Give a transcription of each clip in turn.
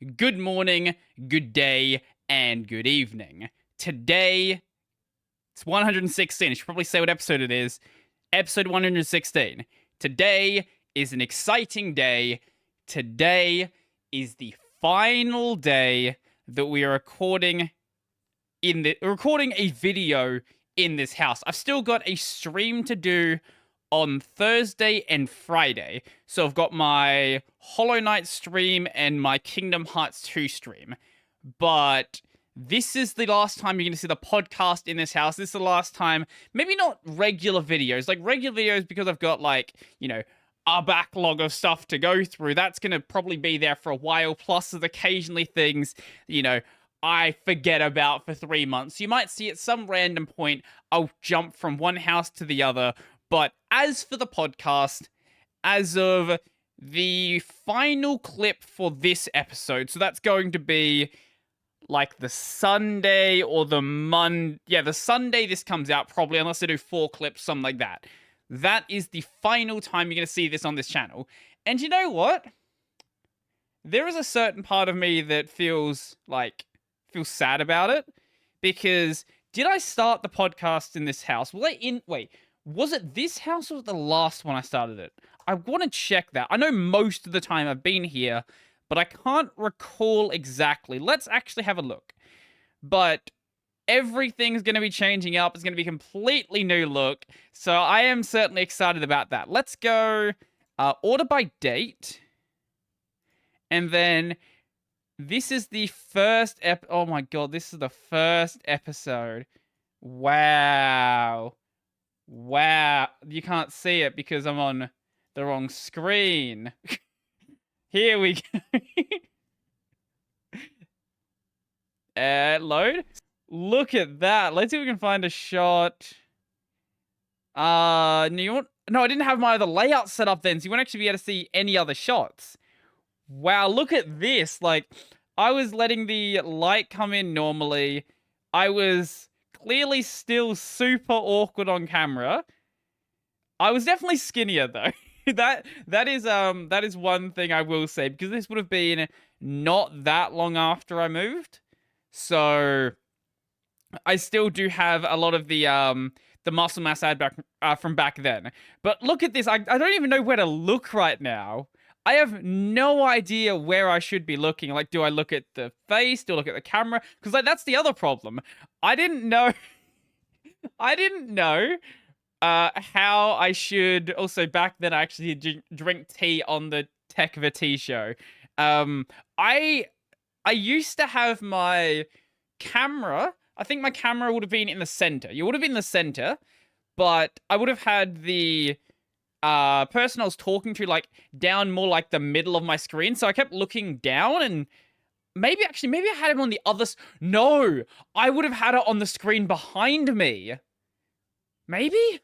good morning, good day, and good evening. Today, it's 116. I should probably say what episode it is. Episode 116. Today is an exciting day. Today is the final day that we are recording a video in this house. I've still got a stream to do on Thursday and Friday. So I've got my Hollow Knight stream and my Kingdom Hearts 2 stream. But this is the last time you're going to see the podcast in this house. This is the last time, maybe not regular videos. Like regular videos because I've got a backlog of stuff to go through. That's going to probably be there for a while. Plus there's occasionally things, I forget about for 3 months. You might see at some random point, I'll jump from one house to the other. But as for the podcast, as of the final clip for this episode, so that's going to be like the Sunday or the Monday. Yeah, the Sunday this comes out probably, unless I do 4 clips, something like that. That is the final time you're going to see this on this channel. And you know what? There is a certain part of me that feels sad about it. Because did I start the podcast in this house? Was it this house or was it the last one I started it? I want to check that. I know most of the time I've been here, but I can't recall exactly. Let's actually have a look. But everything's going to be changing up. It's going to be a completely new look. So I am certainly excited about that. Let's go order by date. And then this is the first oh my god, this is the first episode. Wow. Wow, you can't see it because I'm on the wrong screen. Here we go. Load. Look at that. Let's see if we can find a shot. No, I didn't have my other layout set up then, so you won't actually be able to see any other shots. Wow, look at this. I was letting the light come in normally. I was clearly still super awkward on camera. I was definitely skinnier though. that is one thing I will say, because this would have been not that long after I moved. So I still do have a lot of the muscle mass I had back from back then. But look at this. I don't even know where to look right now. I have no idea where I should be looking. Do I look at the face? Do I look at the camera? Because that's the other problem. I didn't know how I should. Also, back then I actually drink tea on the Tech of a Tea show. I used to have my camera. I think my camera would have been in the center. You would have been in the center, but I would have had the person I was talking to down more the middle of my screen. So I kept looking down, and maybe I had him on the other. No, I would have had it on the screen behind me. Maybe?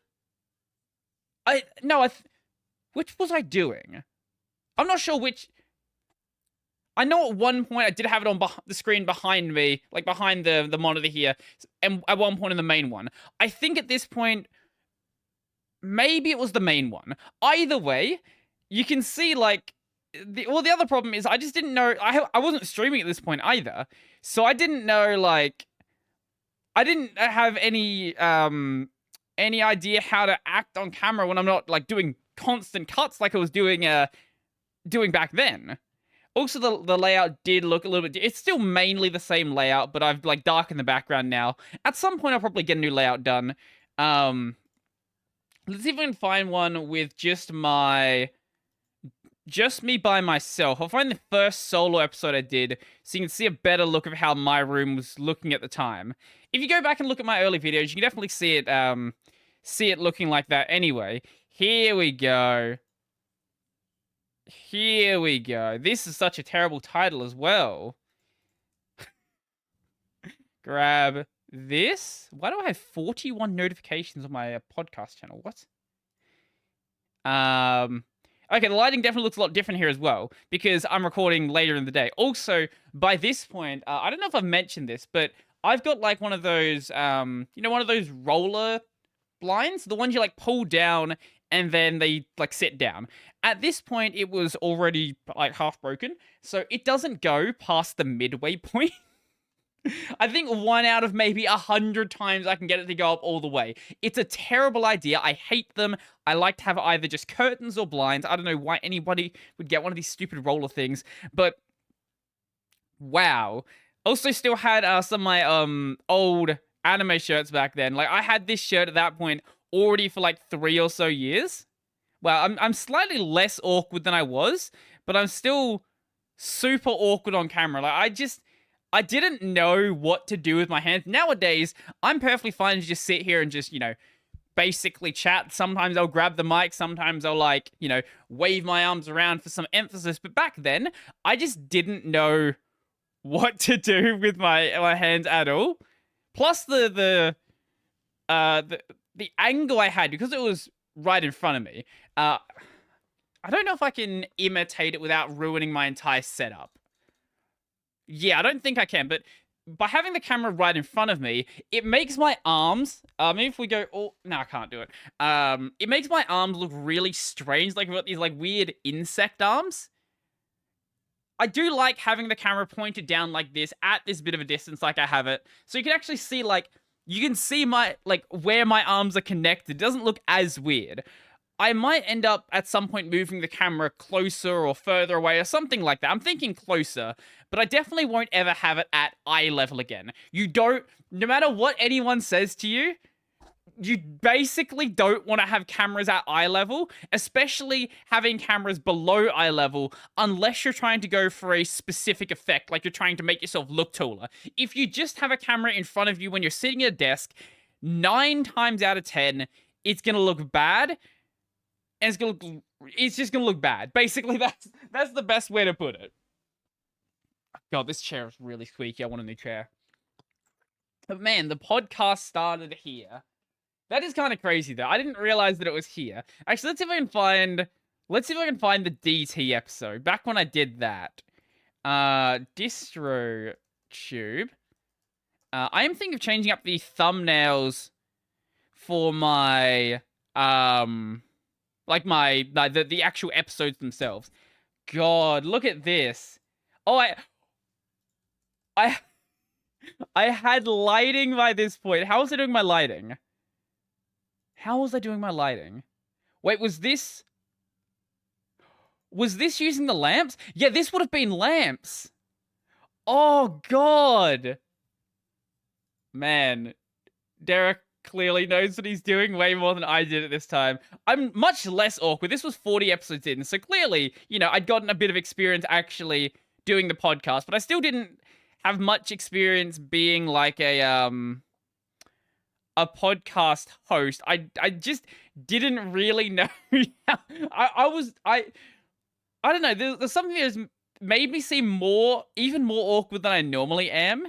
Which was I doing? I'm not sure which. I know at one point I did have it on the screen behind me, behind the monitor here, and at one point in the main one. I think at this point, maybe it was the main one. Either way, you can see the other problem is I just didn't know. I wasn't streaming at this point either, so I didn't know I didn't have any idea how to act on camera when I'm not doing constant cuts like I was doing back then. Also, the layout did look a little bit. It's still mainly the same layout, but I've darkened the background now. At some point, I'll probably get a new layout done. Let's see if we can find one with just me by myself. I'll find the first solo episode I did, so you can see a better look of how my room was looking at the time. If you go back and look at my early videos, you can definitely see it looking like that. Anyway, here we go. Here we go. This is such a terrible title as well. Grab this. Why do I have 41 notifications on my podcast channel? What? Okay, the lighting definitely looks a lot different here as well, because I'm recording later in the day. Also, by this point, I don't know if I've mentioned this, but I've got one of those, one of those roller blinds, the ones you pull down and then they like sit down. At this point, it was already like half broken, so it doesn't go past the midway point. I think 1 out of maybe 100 times I can get it to go up all the way. It's a terrible idea. I hate them. I like to have either just curtains or blinds. I don't know why anybody would get one of these stupid roller things, but wow. Also still had some of my old anime shirts back then. Like I had this shirt at that point already for like 3 or so years. Well, I'm slightly less awkward than I was, but I'm still super awkward on camera. Like I didn't know what to do with my hands. Nowadays, I'm perfectly fine to just sit here and just, basically chat. Sometimes I'll grab the mic. Sometimes I'll like, wave my arms around for some emphasis. But back then, I just didn't know what to do with my hands at all. Plus the angle I had, because it was right in front of me. I don't know if I can imitate it without ruining my entire setup. Yeah, I don't think I can, but by having the camera right in front of me, it makes my arms, maybe if we go, oh, no, I can't do it. It makes my arms look really strange, like I've got these like weird insect arms. I do like having the camera pointed down like this at this bit of a distance like I have it. So you can actually see like, you can see my, like where my arms are connected. It doesn't look as weird. I might end up at some point moving the camera closer or further away or something like that. I'm thinking closer, but I definitely won't ever have it at eye level again. No matter what anyone says to you, you basically don't want to have cameras at eye level, especially having cameras below eye level, unless you're trying to go for a specific effect, like you're trying to make yourself look taller. If you just have a camera in front of you when you're sitting at a desk, 9 times out of 10, it's going to look bad. And it's just gonna look bad. Basically, that's the best way to put it. God, this chair is really squeaky. I want a new chair. But man, the podcast started here. That is kind of crazy, though. I didn't realize that it was here. Actually, let's see if I can find the DT episode. Back when I did that. DistroTube. I am thinking of changing up the thumbnails for my like the actual episodes themselves. God, look at this. Oh, I had lighting by this point. How was I doing my lighting? Wait, was this using the lamps? Yeah, this would have been lamps. Oh, God. Man, Derek clearly knows what he's doing way more than I did at this time. I'm much less awkward. This was 40 episodes in, so clearly, I'd gotten a bit of experience actually doing the podcast, but I still didn't have much experience being like a podcast host. I just didn't really know how, I don't know, there's something that's made me seem even more awkward than I normally am.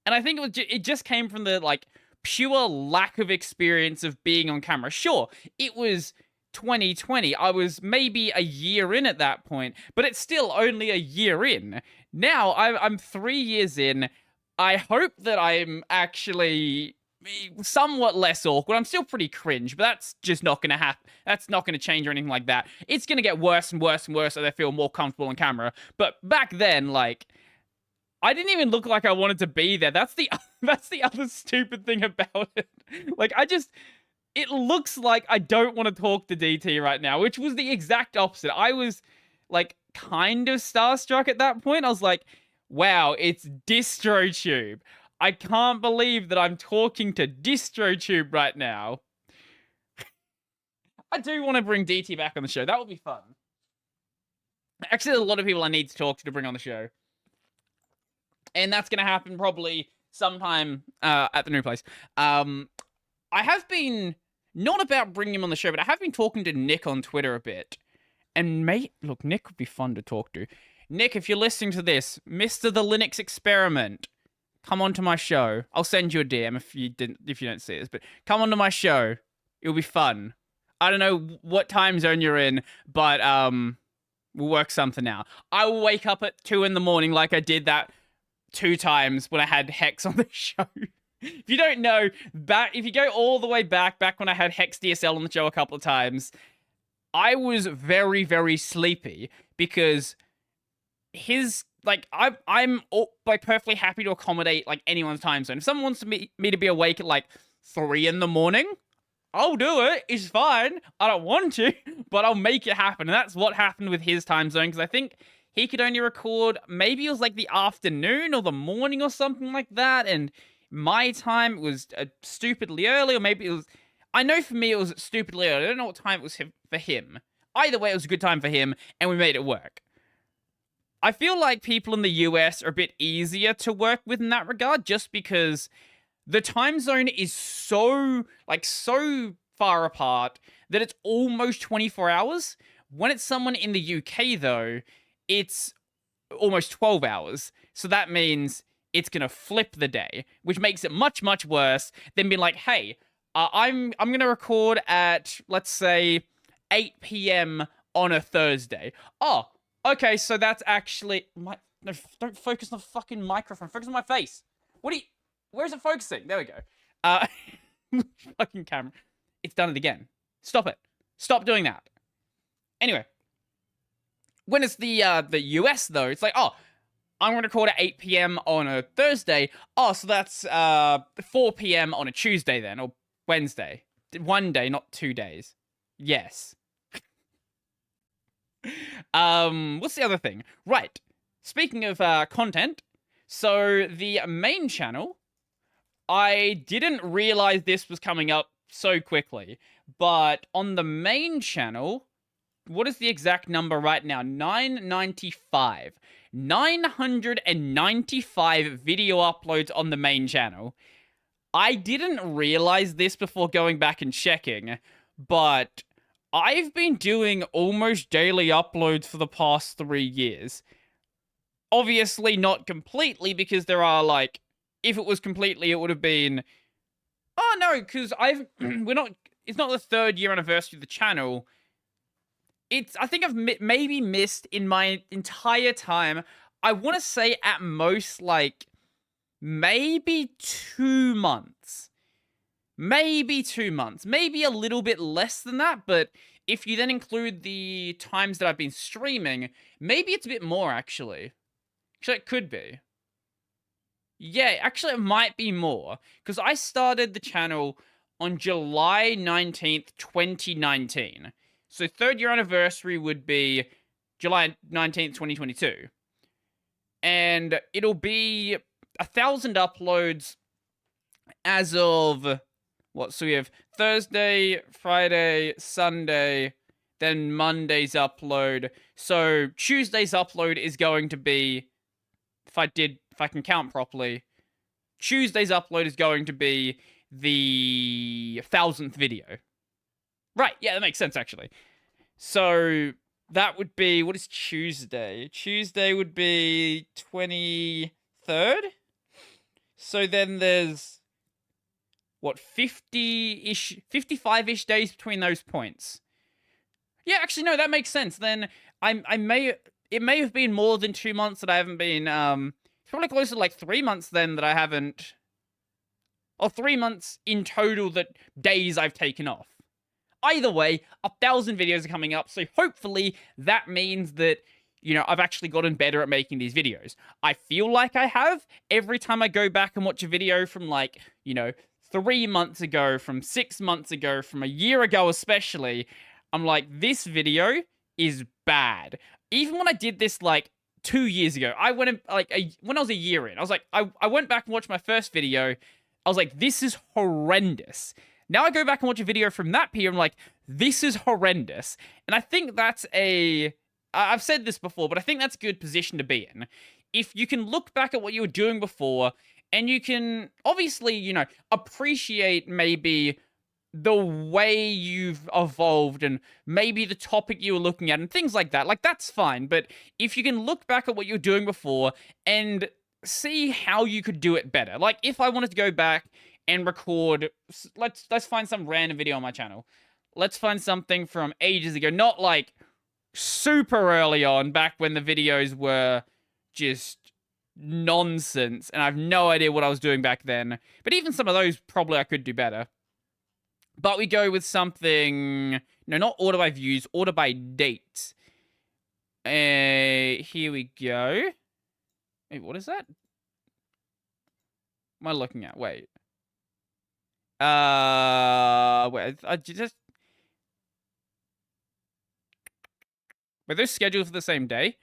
And I think it just came from the like pure lack of experience of being on camera. Sure, it was 2020. I was maybe a year in at that point, but it's still only a year in. Now, I'm 3 years in. I hope that I'm actually somewhat less awkward. I'm still pretty cringe, but that's just not going to happen. That's not going to change or anything like that. It's going to get worse and worse and worse as I feel more comfortable on camera. But back then, like, I didn't even look like I wanted to be there. That's the other stupid thing about it. Like, it looks like I don't want to talk to DT right now, which was the exact opposite. I was, like, kind of starstruck at that point. I was like, wow, it's DistroTube. I can't believe that I'm talking to DistroTube right now. I do want to bring DT back on the show. That would be fun. Actually, there's a lot of people I need to talk to bring on the show. And that's going to happen probably sometime at the new place. I have been, not about bringing him on the show, but I have been talking to Nick on Twitter a bit. And look, Nick would be fun to talk to. Nick, if you're listening to this, Mr. the Linux Experiment, come onto my show. I'll send you a DM if you don't see this, but come onto my show. It'll be fun. I don't know what time zone you're in, but we'll work something out. I will wake up at 2 in the morning like I did that 2 times when I had Hex on the show. If you don't know, if you go all the way back when I had Hex DSL on the show a couple of times, I was very, very sleepy because I'm like perfectly happy to accommodate like anyone's time zone. If someone wants me to be awake at like 3 in the morning, I'll do it. It's fine. I don't want to, but I'll make it happen. And that's what happened with his time zone, because I think he could only record, maybe it was like the afternoon or the morning or something like that, and my time was stupidly early, or maybe it was, I know for me it was stupidly early. I don't know what time it was for him. Either way, it was a good time for him, and we made it work. I feel like people in the US are a bit easier to work with in that regard, just because the time zone is so far apart that it's almost 24 hours. When it's someone in the UK, though, it's almost 12 hours. So that means it's going to flip the day, which makes it much, much worse than being like, hey, I'm going to record at, let's say, 8 p.m. on a Thursday. Oh, okay, so that's actually... No, don't focus on the fucking microphone. Focus on my face. Where's it focusing? There we go. Fucking camera. It's done it again. Stop it. Stop doing that. Anyway. When it's the US, though, it's like, oh, I'm going to record at 8 p.m. on a Thursday. Oh, so that's 4 p.m. on a Tuesday then, or Wednesday. 1 day, not 2 days. Yes. What's the other thing? Right. Speaking of content, so the main channel, I didn't realize this was coming up so quickly, but on the main channel, what is the exact number right now? 995. 995 video uploads on the main channel. I didn't realize this before going back and checking, but I've been doing almost daily uploads for the past 3 years. Obviously not completely, because there are like, if it was completely, it would have been, oh no, because it's not the 3rd year anniversary of the channel. I think I've maybe missed in my entire time, I want to say at most like maybe 2 months. Maybe 2 months. Maybe a little bit less than that, but if you then include the times that I've been streaming, maybe it's a bit more, actually. Actually, it could be. Yeah, actually, it might be more, because I started the channel on July 19th, 2019. So 3rd year anniversary would be July 19th, 2022. And it'll be 1,000 uploads as of... what? So we have Thursday, Friday, Sunday, then Monday's upload. So Tuesday's upload is going to be... If I can count properly, Tuesday's upload is going to be the 1,000th video. Right, yeah, that makes sense, actually. So, that would be... What is Tuesday? Tuesday would be 23rd? So then there's... what, 50-ish... 55-ish days between those points. Yeah, actually, no, that makes sense. Then, it may have been more than 2 months that I haven't been... It's probably closer to like 3 months then that I haven't... Or 3 months in total that days I've taken off. Either way, 1,000 videos are coming up, so hopefully that means that, you know, I've actually gotten better at making these videos. I feel like I have. Every time I go back and watch a video from, like, you know, 3 months ago, from 6 months ago, from a year ago especially, I'm like, this video is bad. Even when I did this, like, 2 years ago, I went in, like, when I was a year in, I was like, I went back and watched my first video, I was like, this is horrendous. Now I go back and watch a video from that period, I'm like, this is horrendous. And I think that's I've said this before, but I think that's a good position to be in. If you can look back at what you were doing before, and you can, obviously, you know, appreciate maybe the way you've evolved, and maybe the topic you were looking at, and things like that, like, that's fine. But if you can look back at what you were doing before, and see how you could do it better. Like, if I wanted to go back and record, let's find some random video on my channel. Let's find something from ages ago, not like super early on, back when the videos were just, nonsense, and I have no idea what I was doing back then. But even some of those, probably I could do better. But we go with something... No, not order by views, order by date. Here we go. Wait, what is that? What am I looking at? Wait. Wait, I just... Were those scheduled for the same day?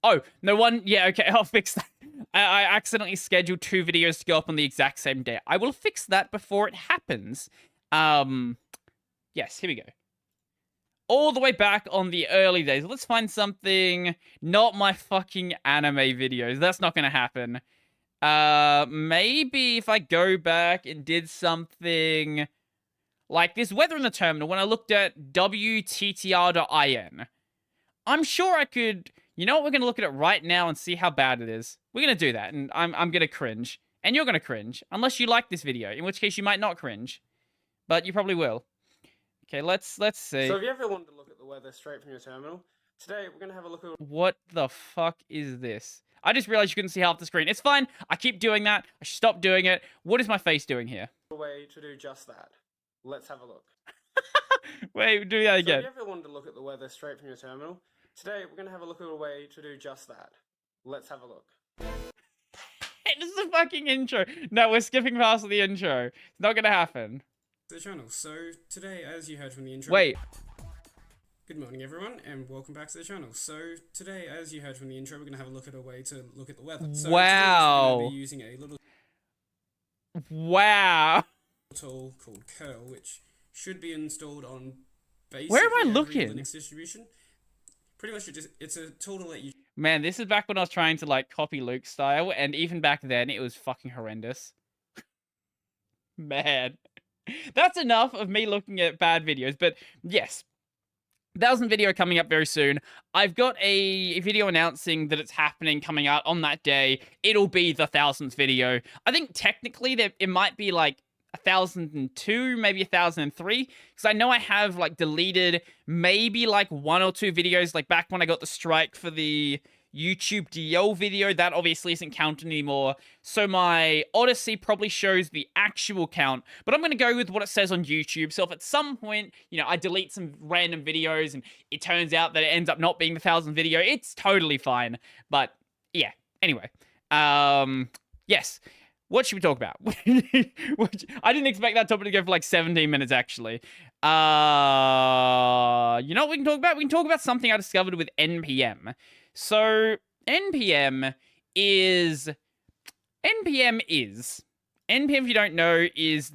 Oh, no one... Yeah, okay, I'll fix that. I accidentally scheduled 2 videos to go up on the exact same day. I will fix that before it happens. Yes, here we go. All the way back on the early days. Let's find something... Not my fucking anime videos. That's not gonna happen. Maybe if I go back and did something... Like this weather in the terminal, when I looked at WTTR.in. I'm sure I could... You know what? We're going to look at it right now and see how bad it is. We're going to do that, and I'm going to cringe. And you're going to cringe. Unless you like this video, in which case you might not cringe. But you probably will. Okay, let's see. So have you ever wanted to look at the weather straight from your terminal? Today, we're going to have a look at... What the fuck is this? I just realized you couldn't see half the screen. It's fine. I keep doing that. I should stop doing it. What is my face doing here? A way to do just that. Let's have a look. Wait, do that again. So have you ever wanted to look at the weather straight from your terminal? Today, we're going to have a look at a way to do just that. Let's have a look. This is the fucking intro. No, we're skipping past the intro. It's not going to happen. The channel. So today, as you heard from the intro... Wait. Good morning, everyone, and welcome back to the channel. So today, as you heard from the intro, we're going to have a look at a way to look at the weather. So wow. We're going to be using a little... Wow. ...tool called Curl, which should be installed on basically where am I every looking? Linux distribution. Pretty much, it's a tool to let you... Man, this is back when I was trying to, like, copy Luke's style, and even back then, it was fucking horrendous. Man. That's enough of me looking at bad videos, but yes. 1,000th video coming up very soon. I've got a video announcing that it's happening coming out on that day. It'll be the 1,000th video. I think technically it might be, like, 1,002, maybe 1,003, because I know I have like deleted maybe like 1 or 2 videos, like back when I got the strike for the YouTube DL video. That obviously isn't counted anymore, so my Odyssey probably shows the actual count, but I'm going to go with what it says on YouTube. So if at some point, you know, I delete some random videos and it turns out that it ends up not being the 1,000th video, it's totally fine. But yeah, anyway, yes. What should we talk about? I didn't expect that topic to go for like 17 minutes, actually. You know what we can talk about? We can talk about something I discovered with NPM. So, NPM, if you don't know, is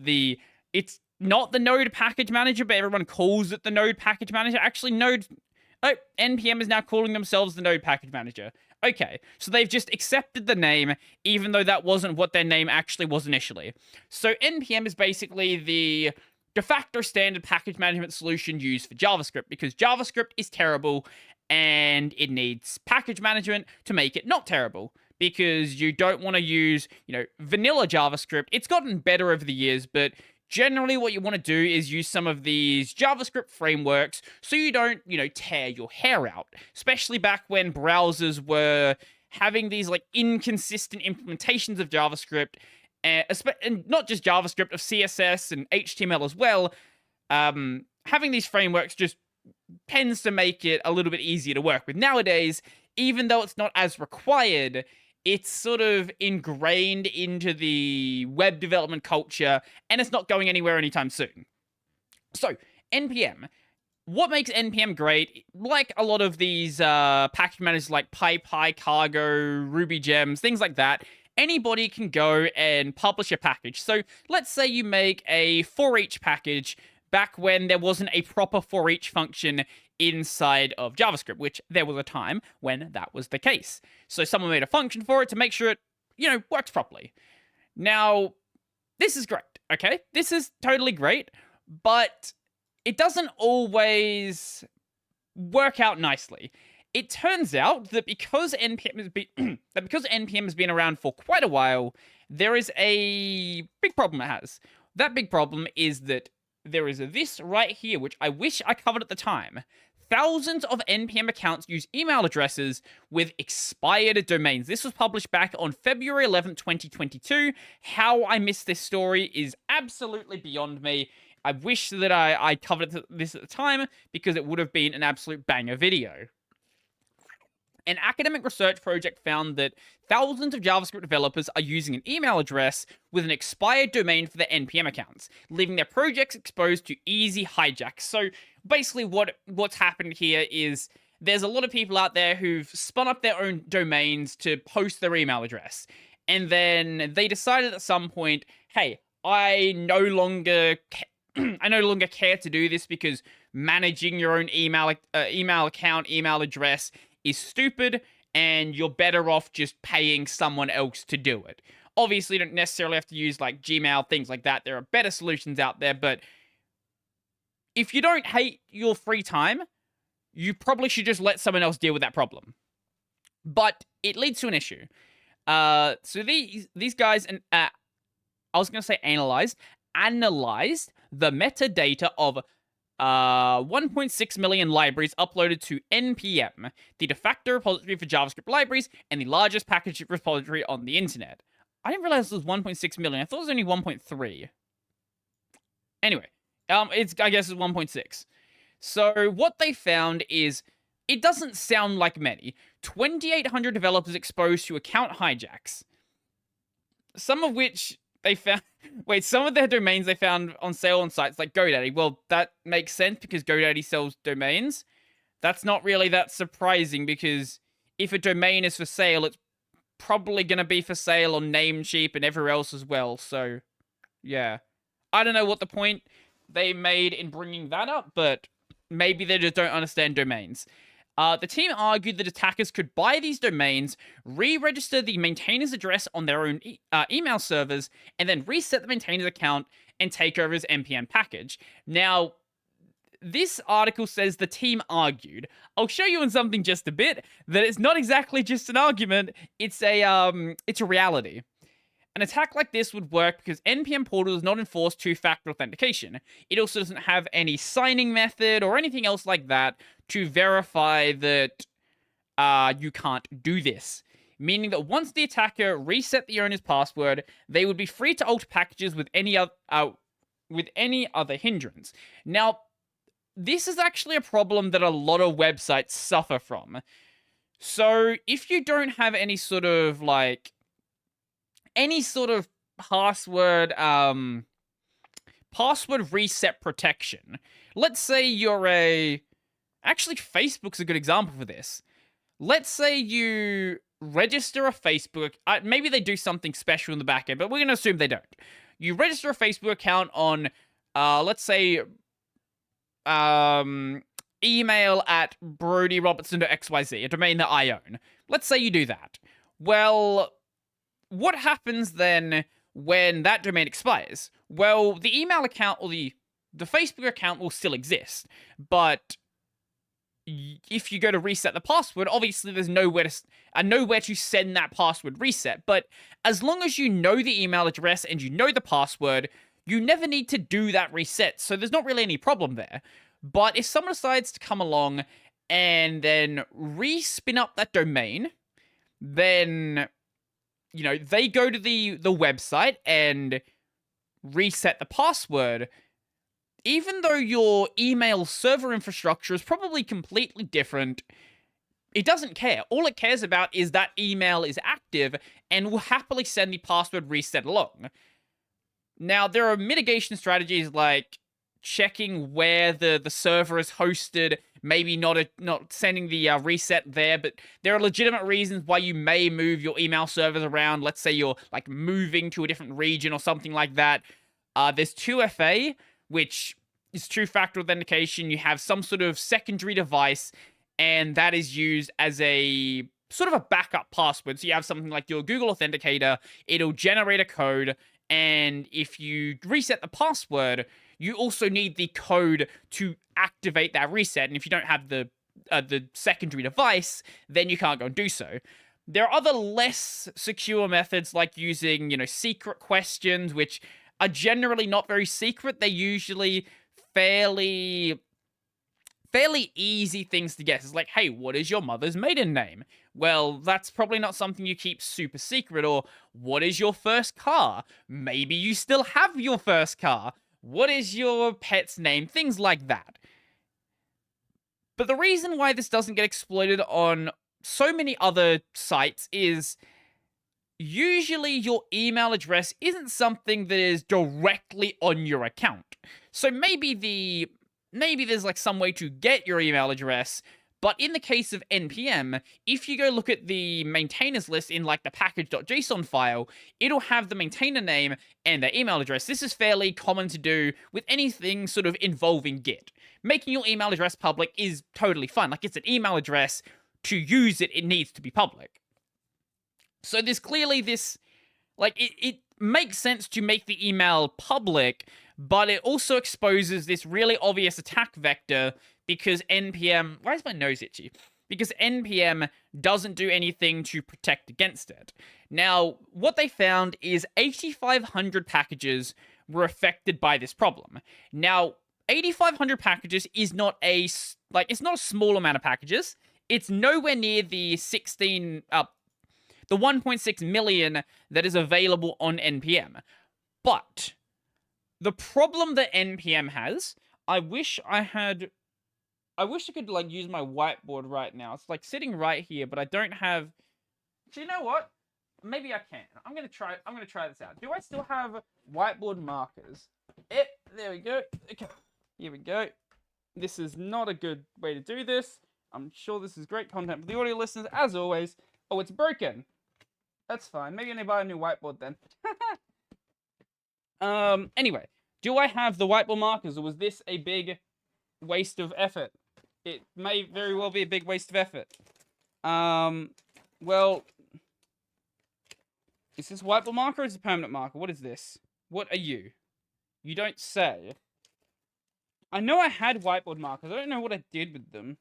it's not the Node package manager, but everyone calls it the Node package manager. Actually, NPM is now calling themselves the Node package manager. Okay, so they've just accepted the name, even though that wasn't what their name actually was initially. So NPM is basically the de facto standard package management solution used for JavaScript, because JavaScript is terrible, and it needs package management to make it not terrible, because you don't want to use, you know, vanilla JavaScript. It's gotten better over the years, but generally what you want to do is use some of these JavaScript frameworks so you don't, you know, tear your hair out. Especially back when browsers were having these, like, inconsistent implementations of JavaScript, and not just JavaScript, of CSS and HTML as well. Having these frameworks just tends to make it a little bit easier to work with. Nowadays, even though it's not as required, it's sort of ingrained into the web development culture, and it's not going anywhere anytime soon. So, NPM. What makes NPM great, like a lot of these package managers like PyPy, Cargo, Ruby Gems, things like that, anybody can go and publish a package. So, let's say you make a for each package back when there wasn't a proper for each function inside of JavaScript, which there was a time when that was the case. So someone made a function for it to make sure it, you know, works properly. Now, this is great, okay? This is totally great, but it doesn't always work out nicely. It turns out that because NPM has been around for quite a while, there is a big problem it has. That big problem is that there is this right here, which I wish I covered at the time. thousands of NPM accounts use email addresses with expired domains. This was published back on February 11th, 2022. How I missed this story is absolutely beyond me. I wish that I covered this at the time, because it would have been an absolute banger video. An academic research project found that thousands of JavaScript developers are using an email address with an expired domain for their NPM accounts, leaving their projects exposed to easy hijacks. So basically what's happened here is there's a lot of people out there who've spun up their own domains to host their email address. And then they decided at some point, hey, I no longer care to do this, because managing your own email account, email address is stupid, and you're better off just paying someone else to do it. Obviously, you don't necessarily have to use like Gmail, things like that. There are better solutions out there, but if you don't hate your free time, you probably should just let someone else deal with that problem. But it leads to an issue. So these guys, I was going to say analyzed the metadata of 1.6 million libraries uploaded to NPM, the de facto repository for JavaScript libraries, and the largest package repository on the internet. I didn't realize it was 1.6 million. I thought it was only 1.3. Anyway, I guess it's 1.6. So what they found is, it doesn't sound like many. 2,800 developers exposed to account hijacks. Some of which they found... Wait, some of their domains they found on sale on sites like GoDaddy. Well, that makes sense, because GoDaddy sells domains. That's not really that surprising, because if a domain is for sale, it's probably going to be for sale on Namecheap and everywhere else as well. So, yeah. I don't know what the point they made in bringing that up, but maybe they just don't understand domains. The team argued that attackers could buy these domains, re-register the maintainer's address on their own email servers, and then reset the maintainer's account and take over his NPM package. Now, this article says the team argued. I'll show you in something just a bit that it's not exactly just an argument, it's a reality. An attack like this would work because NPM Portal does not enforce two-factor authentication. It also doesn't have any signing method or anything else like that to verify that you can't do this. Meaning that once the attacker reset the owner's password, they would be free to alter packages with any other hindrance. Now, this is actually a problem that a lot of websites suffer from. So, if you don't have any sort of password reset protection. Let's say you're actually, Facebook's a good example for this. Let's say you register a Facebook... maybe they do something special in the back end, but we're going to assume they don't. You register a Facebook account on, let's say, email at brodyrobertson.xyz, a domain that I own. Let's say you do that. Well, what happens then when that domain expires? Well, the email account or the Facebook account will still exist, but if you go to reset the password, obviously there's nowhere to send that password reset. But as long as you know the email address and you know the password, you never need to do that reset. So there's not really any problem there. But if someone decides to come along and then re-spin up that domain, then, you know, they go to the website and reset the password. Even though your email server infrastructure is probably completely different, it doesn't care. All it cares about is that email is active and will happily send the password reset along. Now, there are mitigation strategies like checking where the server is hosted, maybe not sending the reset there, but there are legitimate reasons why you may move your email servers around. Let's say you're like moving to a different region or something like that. There's 2FA, which is two-factor authentication. You have some sort of secondary device, and that is used as a sort of a backup password. So you have something like your Google Authenticator, it'll generate a code, and if you reset the password, you also need the code to activate that reset. And if you don't have the secondary device, then you can't go and do so. There are other less secure methods like using, you know, secret questions, which are generally not very secret. They're usually fairly fairly easy things to guess. It's like, hey, what is your mother's maiden name? Well, that's probably not something you keep super secret. Or what is your first car? Maybe you still have your first car. What is your pet's name? Things like that. But the reason why this doesn't get exploited on so many other sites is usually your email address isn't something that is directly on your account. So maybe there's like some way to get your email address, but in the case of npm, if you go look at the maintainers list in like the package.json file, it'll have the maintainer name and their email address. This is fairly common to do with anything sort of involving Git. Making your email address public is totally fine. Like, it's an email address. To use it, it needs to be public. So there's clearly this, like, it makes sense to make the email public, but it also exposes this really obvious attack vector because npm... Why is my nose itchy? Because npm doesn't do anything to protect against it. Now, what they found is 8,500 packages were affected by this problem. Now, 8,500 packages is not a, like, it's not a small amount of packages. It's nowhere near the 1.6 million that is available on npm. But the problem that npm has, I wish I could like use my whiteboard right now. It's like sitting right here, but I don't have. Do you know what? Maybe I can. I'm gonna try this out. Do I still have whiteboard markers? There we go. Okay, here we go. This is not a good way to do this. I'm sure this is great content for the audio listeners, as always. Oh, it's broken. That's fine. Maybe I need to buy a new whiteboard then. Anyway, do I have the whiteboard markers, or was this a big waste of effort? It may very well be a big waste of effort. Well, is this whiteboard marker or is it a permanent marker? What is this? What are you? You don't say. I know I had whiteboard markers. I don't know what I did with them.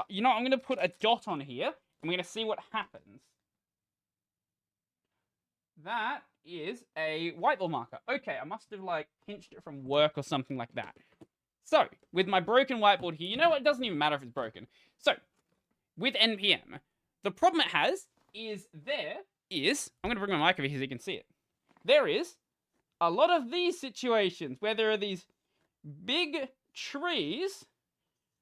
You know, I'm going to put a dot on here, and we're going to see what happens. That is a whiteboard marker. Okay, I must have, like, pinched it from work or something like that. So, with my broken whiteboard here, you know what? It doesn't even matter if it's broken. So, with npm, the problem it has is I'm going to bring my mic over here so you can see it. There is a lot of these situations where there are these big trees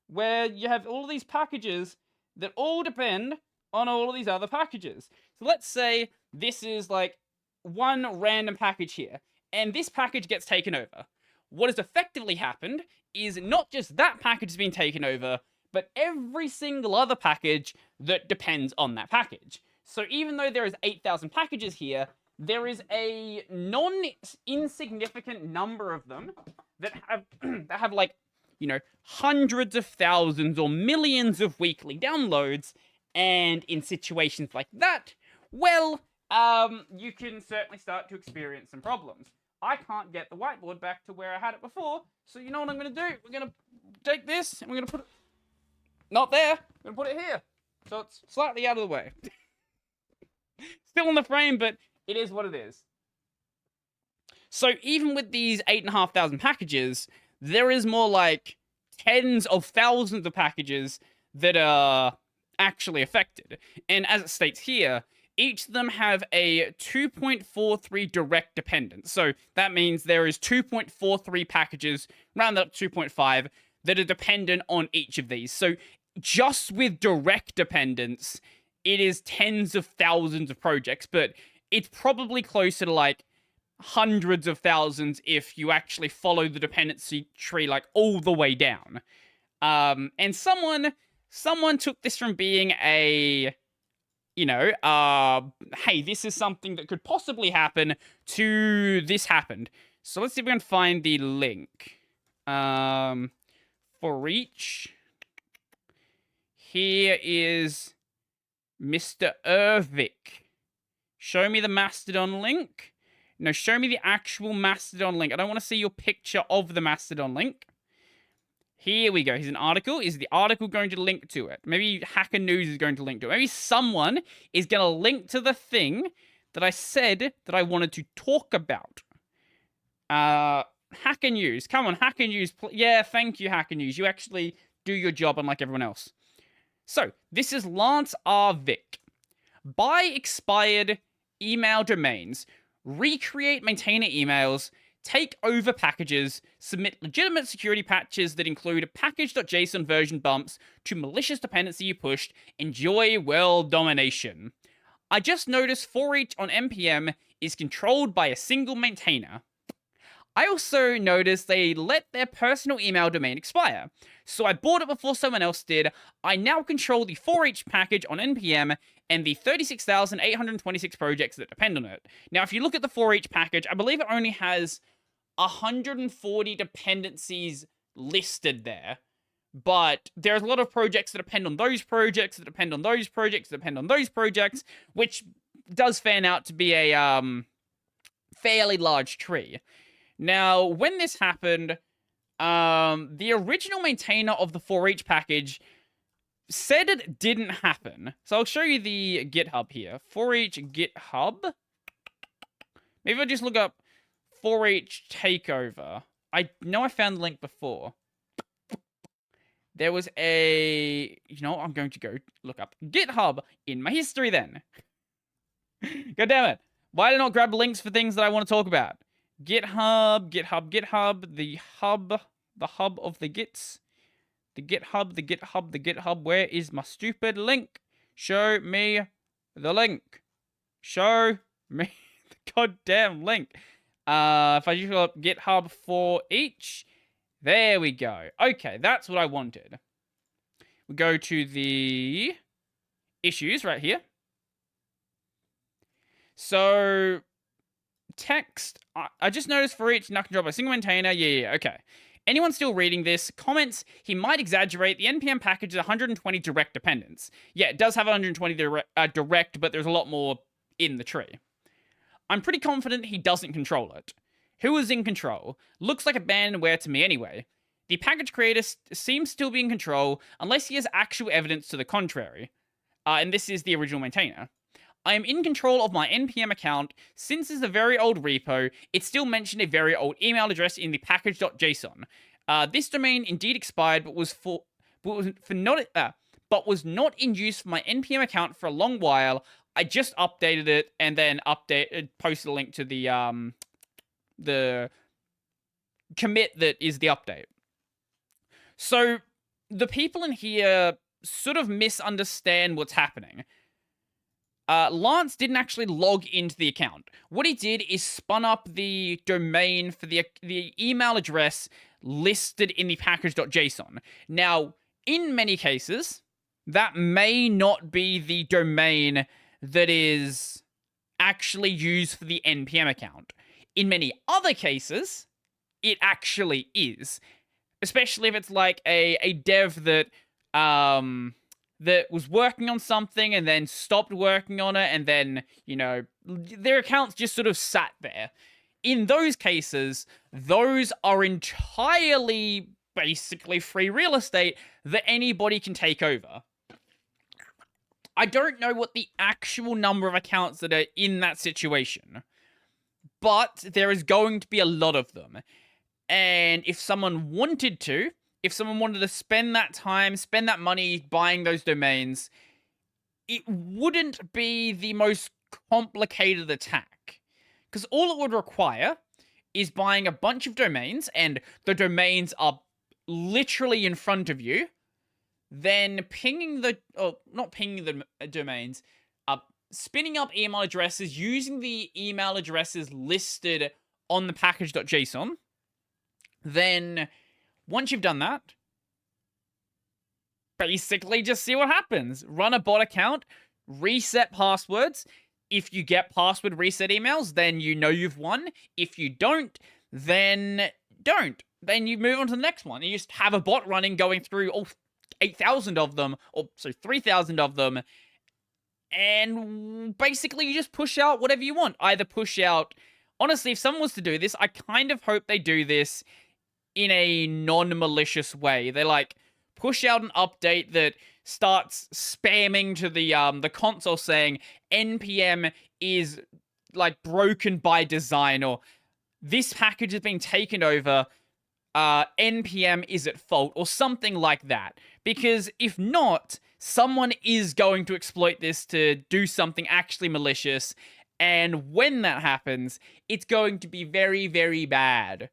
where you have all of these packages that all depend on all of these other packages. So let's say this is like one random package here, and this package gets taken over. What has effectively happened is not just that package has been taken over, but every single other package that depends on that package. So even though there is 8,000 packages here, there is a non-insignificant number of them that have like, you know, hundreds of thousands or millions of weekly downloads, and in situations like that, well, you can certainly start to experience some problems. I can't get the whiteboard back to where I had it before, so you know what I'm going to do? We're going to take this, and we're going to put it... Not there. I'm going to put it here. So it's slightly out of the way. Still in the frame, but it is what it is. So even with these 8,500 packages, there is more like tens of thousands of packages that are actually affected. And as it states here, each of them have a 2.43 direct dependence. So that means there is 2.43 packages, round up 2.5, that are dependent on each of these. So just with direct dependence, it is tens of thousands of projects, but it's probably closer to like hundreds of thousands if you actually follow the dependency tree like all the way down. And someone took this from being a, you know, hey, this is something that could possibly happen, to this happened. So let's see if we can find the link. For each, here is Mr. Ervik. Show me the Mastodon link. No, show me the actual Mastodon link. I don't want to see your picture of the Mastodon link. Here we go. Here's an article. Is the article going to link to it? Maybe Hacker News is going to link to it. Maybe someone is going to link to the thing that I said that I wanted to talk about. Hack and use. Come on, hack and use. Yeah, thank you, hack and use. You actually do your job unlike everyone else. So, this is Lance R. Vic. Buy expired email domains, recreate maintainer emails, take over packages, submit legitimate security patches that include package.json version bumps to malicious dependency you pushed, enjoy world domination. I just noticed for each on npm is controlled by a single maintainer. I also noticed they let their personal email domain expire, so I bought it before someone else did. I now control the for each package on npm and the 36,826 projects that depend on it. Now, if you look at the for each package, I believe it only has 140 dependencies listed there, but there's a lot of projects that depend on those projects, that depend on those projects, that depend on those projects, which does fan out to be a fairly large tree. Now, when this happened, the original maintainer of the for each package said it didn't happen. So I'll show you the GitHub here. For each GitHub. Maybe I'll just look up for each takeover. I know I found the link before. There was a... You know what? I'm going to go look up GitHub in my history then. God damn it. Why did I not grab links for things that I want to talk about? GitHub, the hub of the Gits. The GitHub. Where is my stupid link? Show me the link. Show me the goddamn link. If I just look up GitHub for each, there we go. Okay, that's what I wanted. We go to the issues right here. So... text. I just noticed for each not controlled by a single maintainer. Yeah, okay. Anyone still reading this? Comments, he might exaggerate. The NPM package is 120 direct dependents. Yeah, it does have 120 direct, but there's a lot more in the tree. I'm pretty confident he doesn't control it. Who is in control? Looks like abandonware to me anyway. The package creator seems still be in control, unless he has actual evidence to the contrary. And this is the original maintainer. I am in control of my npm account. Since it's a very old repo, it still mentioned a very old email address in the package.json. This domain indeed expired, but was not in use for my npm account for a long while. I just updated it and then posted a link to the commit that is the update. So the people in here sort of misunderstand what's happening. Lance didn't actually log into the account. What he did is spun up the domain for the email address listed in the package.json. Now, in many cases, that may not be the domain that is actually used for the npm account. In many other cases, it actually is. Especially if it's like a dev that was working on something and then stopped working on it, and then, you know, their accounts just sort of sat there. In those cases, those are entirely basically free real estate that anybody can take over. I don't know what the actual number of accounts that are in that situation, but there is going to be a lot of them. And if someone wanted to spend that time, spend that money buying those domains, it wouldn't be the most complicated attack. Because all it would require is buying a bunch of domains, and the domains are literally in front of you, then domains, spinning up email addresses using the email addresses listed on the package.json. Then, once you've done that, basically just see what happens. Run a bot account, reset passwords. If you get password reset emails, then you know you've won. If you don't, then don't. Then you move on to the next one. You just have a bot running, going through all 8,000 of them, or so 3,000 of them, and basically you just push out whatever you want. Either push out... Honestly, if someone was to do this, I kind of hope they do this in a non-malicious way. They, like, push out an update that starts spamming to the console saying NPM is, like, broken by design, or this package has been taken over, NPM is at fault, or something like that. Because if not, someone is going to exploit this to do something actually malicious, and when that happens, it's going to be very, very bad.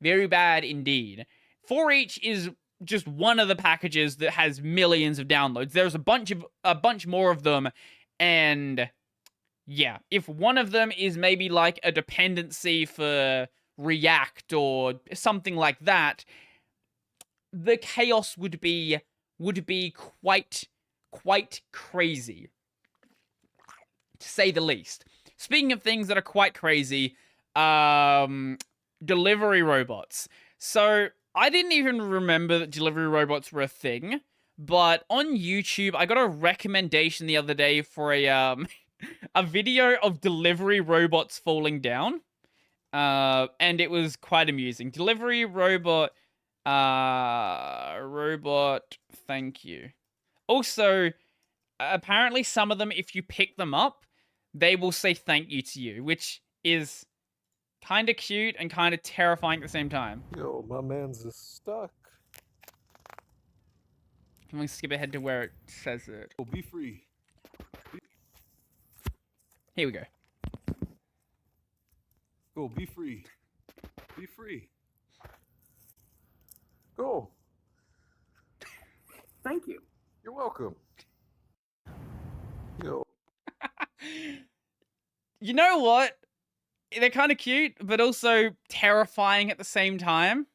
Very bad indeed. 4each is just one of the packages that has millions of downloads. There's a bunch more of them, and yeah, if one of them is maybe like a dependency for React or something like that, the chaos would be quite crazy, to say the least. Speaking of things that are quite crazy, delivery robots. So I didn't even remember that delivery robots were a thing, but on YouTube I got a recommendation the other day for a a video of delivery robots falling down. And it was quite amusing. Delivery robot, thank you. Also, apparently some of them, if you pick them up, they will say thank you to you, which is kind of cute and kind of terrifying at the same time. Yo, my man's is stuck. Can we skip ahead to where it says it? Oh, be free. Here we go. Go, be free. Be free. Go. Thank you. You're welcome. Yo. You know what? They're kind of cute, but also terrifying at the same time.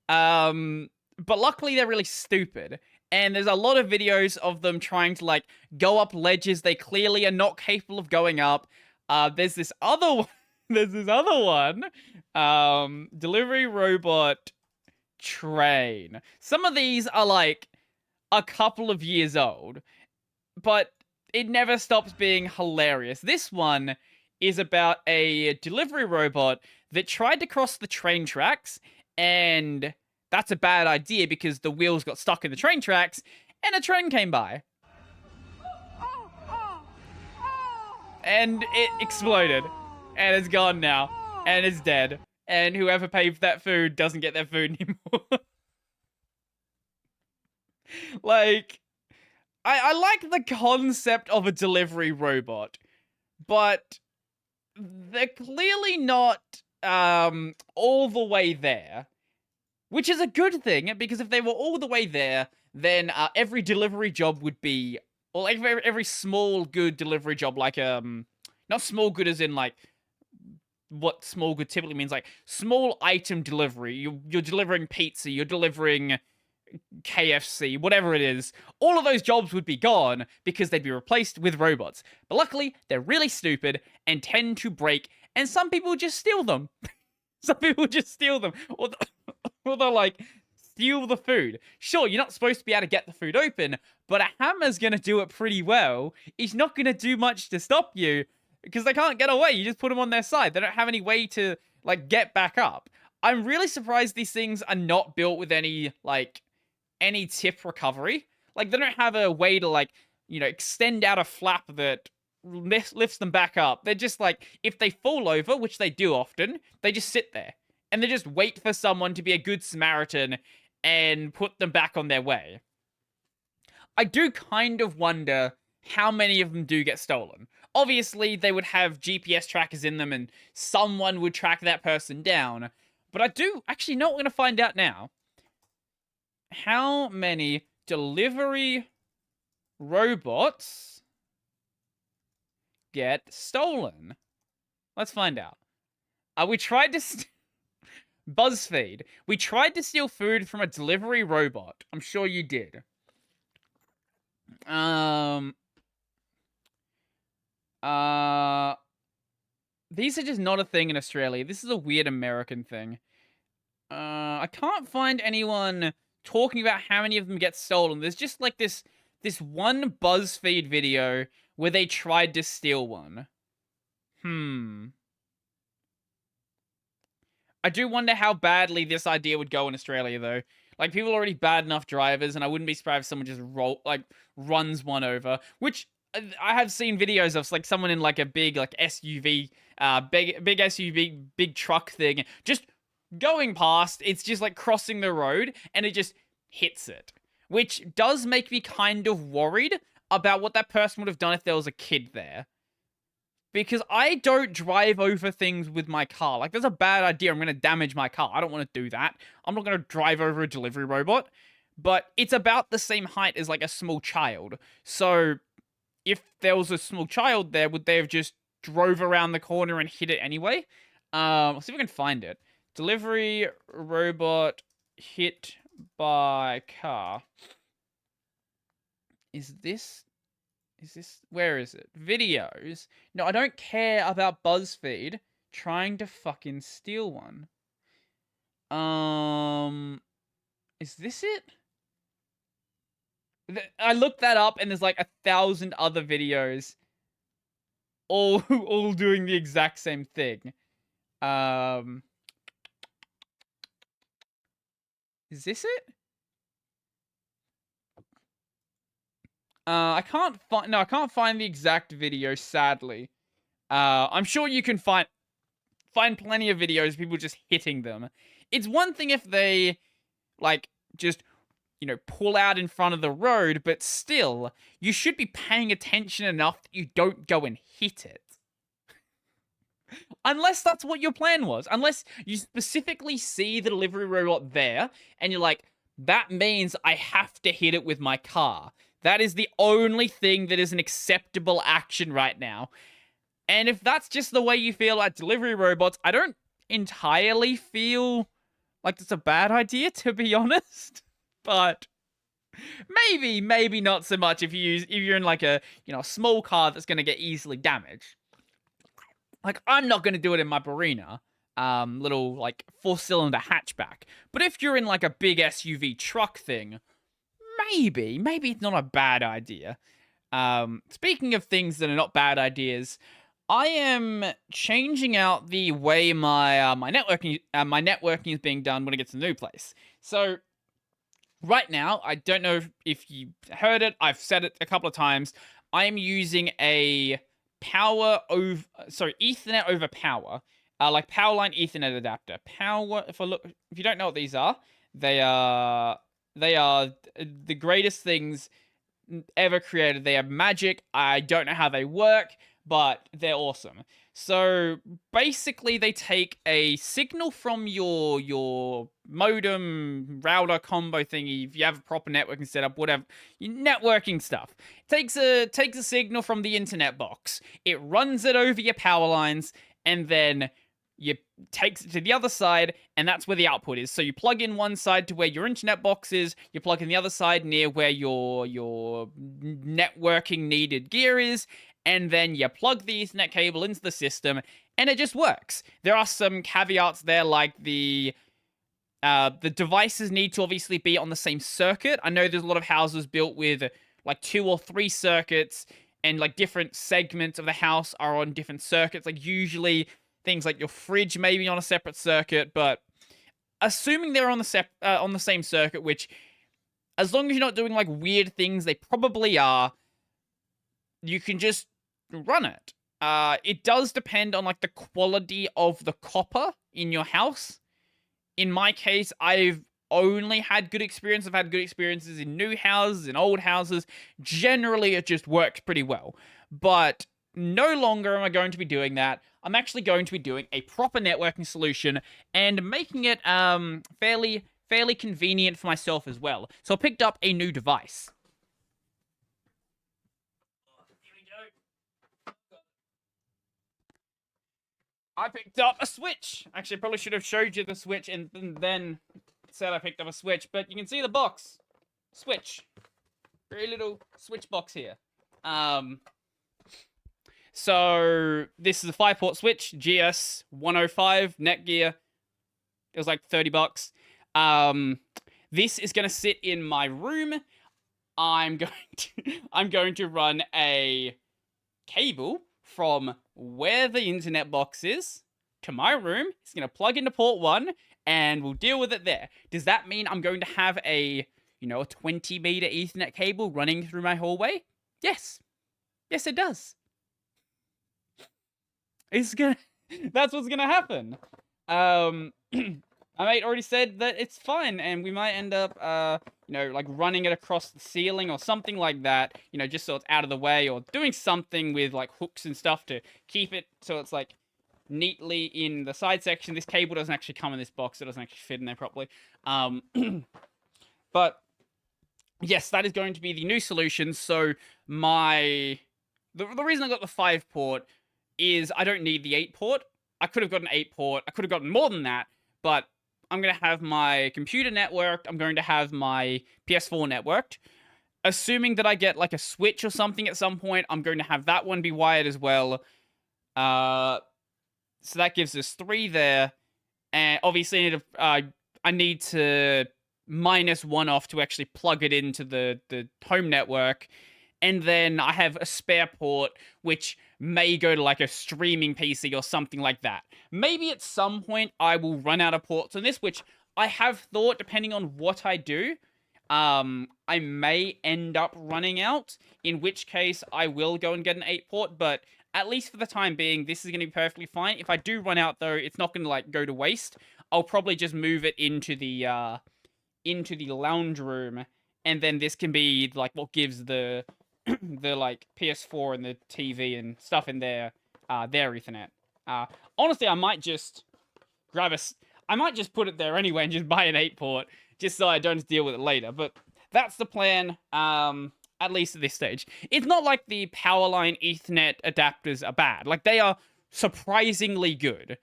But luckily they're really stupid. And there's a lot of videos of them trying to, like, go up ledges they clearly are not capable of going up. There's this other one. Delivery robot train. Some of these are, like, a couple of years old. But it never stops being hilarious. This one is about a delivery robot that tried to cross the train tracks, and that's a bad idea because the wheels got stuck in the train tracks, and a train came by. And it exploded, and it's gone now, and it's dead, and whoever paid for that food doesn't get their food anymore. Like, I like the concept of a delivery robot, but they're clearly not all the way there, which is a good thing, because if they were all the way there, then every delivery job would be, or like every small good delivery job, like not small good as in like what small good typically means, like small item delivery. You're delivering pizza, you're delivering KFC, whatever it is, all of those jobs would be gone because they'd be replaced with robots. But luckily, they're really stupid and tend to break, and some people just steal them. Some people just steal them. Or they'll, like, steal the food. Sure, you're not supposed to be able to get the food open, but a hammer's gonna do it pretty well. It's not gonna do much to stop you, because they can't get away. You just put them on their side. They don't have any way to, like, get back up. I'm really surprised these things are not built with any, like, any tip recovery. Like, they don't have a way to, like, you know, extend out a flap that lifts them back up. They're just like, if they fall over, which they do often, they just sit there. And they just wait for someone to be a good Samaritan and put them back on their way. I do kind of wonder how many of them do get stolen. Obviously, they would have GPS trackers in them and someone would track that person down. But I do actually know what we're going to find out now. How many delivery robots get stolen? Let's find out. We tried to... BuzzFeed. We tried to steal food from a delivery robot. I'm sure you did. These are just not a thing in Australia. This is a weird American thing. I can't find anyone talking about how many of them get stolen. There's just like this one BuzzFeed video where they tried to steal one. I do wonder how badly this idea would go in Australia, though. Like, people are already bad enough drivers, and I wouldn't be surprised if someone just runs one over. Which, I have seen videos of like someone in like a big like SUV, big SUV, big truck thing, just going past. It's just like crossing the road, and it just hits it, which does make me kind of worried about what that person would have done if there was a kid there. Because I don't drive over things with my car. Like, that's a bad idea. I'm going to damage my car. I don't want to do that. I'm not going to drive over a delivery robot. But it's about the same height as, like, a small child. So, if there was a small child there, would they have just drove around the corner and hit it anyway? Let's see if we can find it. Delivery robot hit by car. Is this... where is it? Videos. No, I don't care about BuzzFeed trying to fucking steal one. Is this it? I looked that up and there's like 1,000 other videos all doing the exact same thing. Is this it? I can't find the exact video, sadly. I'm sure you can find plenty of videos of people just hitting them. It's one thing if they, like, just, you know, pull out in front of the road, but still, you should be paying attention enough that you don't go and hit it. Unless that's what your plan was. Unless you specifically see the delivery robot there, and you're like, that means I have to hit it with my car. That is the only thing that is an acceptable action right now. And if that's just the way you feel like delivery robots, I don't entirely feel like it's a bad idea, to be honest. But maybe not so much if you're in like a, you know, a small car that's going to get easily damaged. Like, I'm not going to do it in my Barina, little like 4-cylinder hatchback. But if you're in like a big SUV truck thing, maybe it's not a bad idea. Speaking of things that are not bad ideas, I am changing out the way my networking is being done when it gets to the new place. So right now, I don't know if you heard it. I've said it a couple of times. I am using a Ethernet over power, like power line Ethernet adapter. If you don't know what these are, they are the greatest things ever created. They are magic. I don't know how they work, but they're awesome. So basically, they take a signal from your modem router combo thingy. If you have a proper networking setup, whatever, networking stuff. Takes a signal from the internet box. It runs it over your power lines, and then you takes it to the other side, and that's where the output is. So you plug in one side to where your internet box is, you plug in the other side near where your networking needed gear is, and then you plug the Ethernet cable into the system, and it just works. There are some caveats there, like the devices need to obviously be on the same circuit. I know there's a lot of houses built with like 2 or 3 circuits, and like different segments of the house are on different circuits. Like usually things like your fridge may be on a separate circuit, but assuming they're on the same circuit, which as long as you're not doing like weird things, they probably are, you can just run it. It does depend on like the quality of the copper in your house. In my case, I've only had good experience. I've had good experiences in new houses, in old houses. Generally, it just works pretty well. But no longer am I going to be doing that. I'm actually going to be doing a proper networking solution and making it fairly convenient for myself as well. So I picked up a new device. Here we go. I picked up a Switch. Actually, I probably should have showed you the Switch and then said I picked up a Switch, but you can see the box. Switch. Very little Switch box here. So this is a 5-port Switch, GS105 Netgear. It was like $30. This is going to sit in my room. I'm going to run a cable from where the internet box is to my room. It's going to plug into port 1 and we'll deal with it there. Does that mean I'm going to have a 20-meter Ethernet cable running through my hallway? Yes. Yes, it does. It's gonna. That's what's gonna happen. My mate already said that it's fine, and we might end up, like running it across the ceiling or something like that. Just so it's out of the way, or doing something with like hooks and stuff to keep it so it's like neatly in the side section. This cable doesn't actually come in this box; it doesn't actually fit in there properly. But yes, that is going to be the new solution. So the reason I got the 5-port is I don't need the 8-port. I could have gotten 8-port. I could have gotten more than that, but I'm going to have my computer networked. I'm going to have my PS4 networked. Assuming that I get like a Switch or something at some point, I'm going to have that one be wired as well. So that gives us 3 there. And obviously I need to minus 1 off to actually plug it into the home network. And then I have a spare port, which may go to like a streaming PC or something like that. Maybe at some point I will run out of ports on this, which I have thought, depending on what I do, I may end up running out, in which case I will go and get an 8-port, but at least for the time being, this is going to be perfectly fine. If I do run out, though, it's not going to like go to waste. I'll probably just move it into the lounge room, and then this can be like what gives the like PS4 and the TV and stuff in their Ethernet. Honestly, I might just I might just put it there anyway and just buy an 8-port, just so I don't have to deal with it later. But that's the plan, at least at this stage. It's not like the Powerline Ethernet adapters are bad. Like, they are surprisingly good.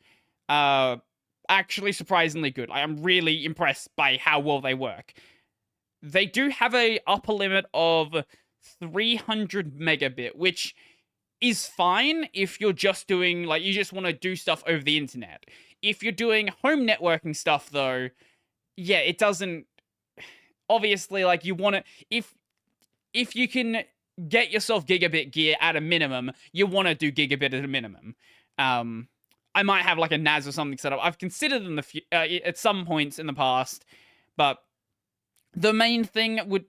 Actually surprisingly good. I am really impressed by how well they work. They do have a upper limit of 300 megabit, which is fine if you're just doing, like, you just want to do stuff over the internet. If you're doing home networking stuff, though, yeah, it doesn't, obviously, like, you want to, if you can get yourself gigabit gear at a minimum, you want to do gigabit at a minimum. I might have, like, a NAS or something set up. I've considered them at some points in the past, but the main thing with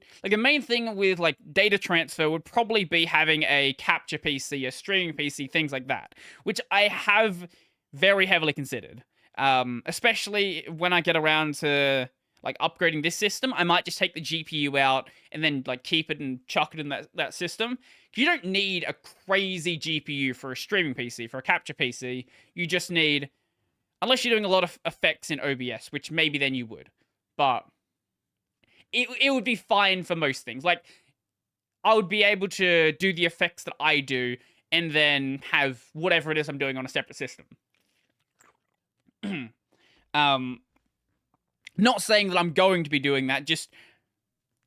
like data transfer would probably be having a capture PC, a streaming PC, things like that, which I have very heavily considered. Especially when I get around to like upgrading this system, I might just take the GPU out and then like keep it and chuck it in that system. You don't need a crazy GPU for a streaming PC, for a capture PC. You just need, unless you're doing a lot of effects in OBS, which maybe then you would, but it would be fine for most things. Like, I would be able to do the effects that I do and then have whatever it is I'm doing on a separate system. Not saying that I'm going to be doing that, just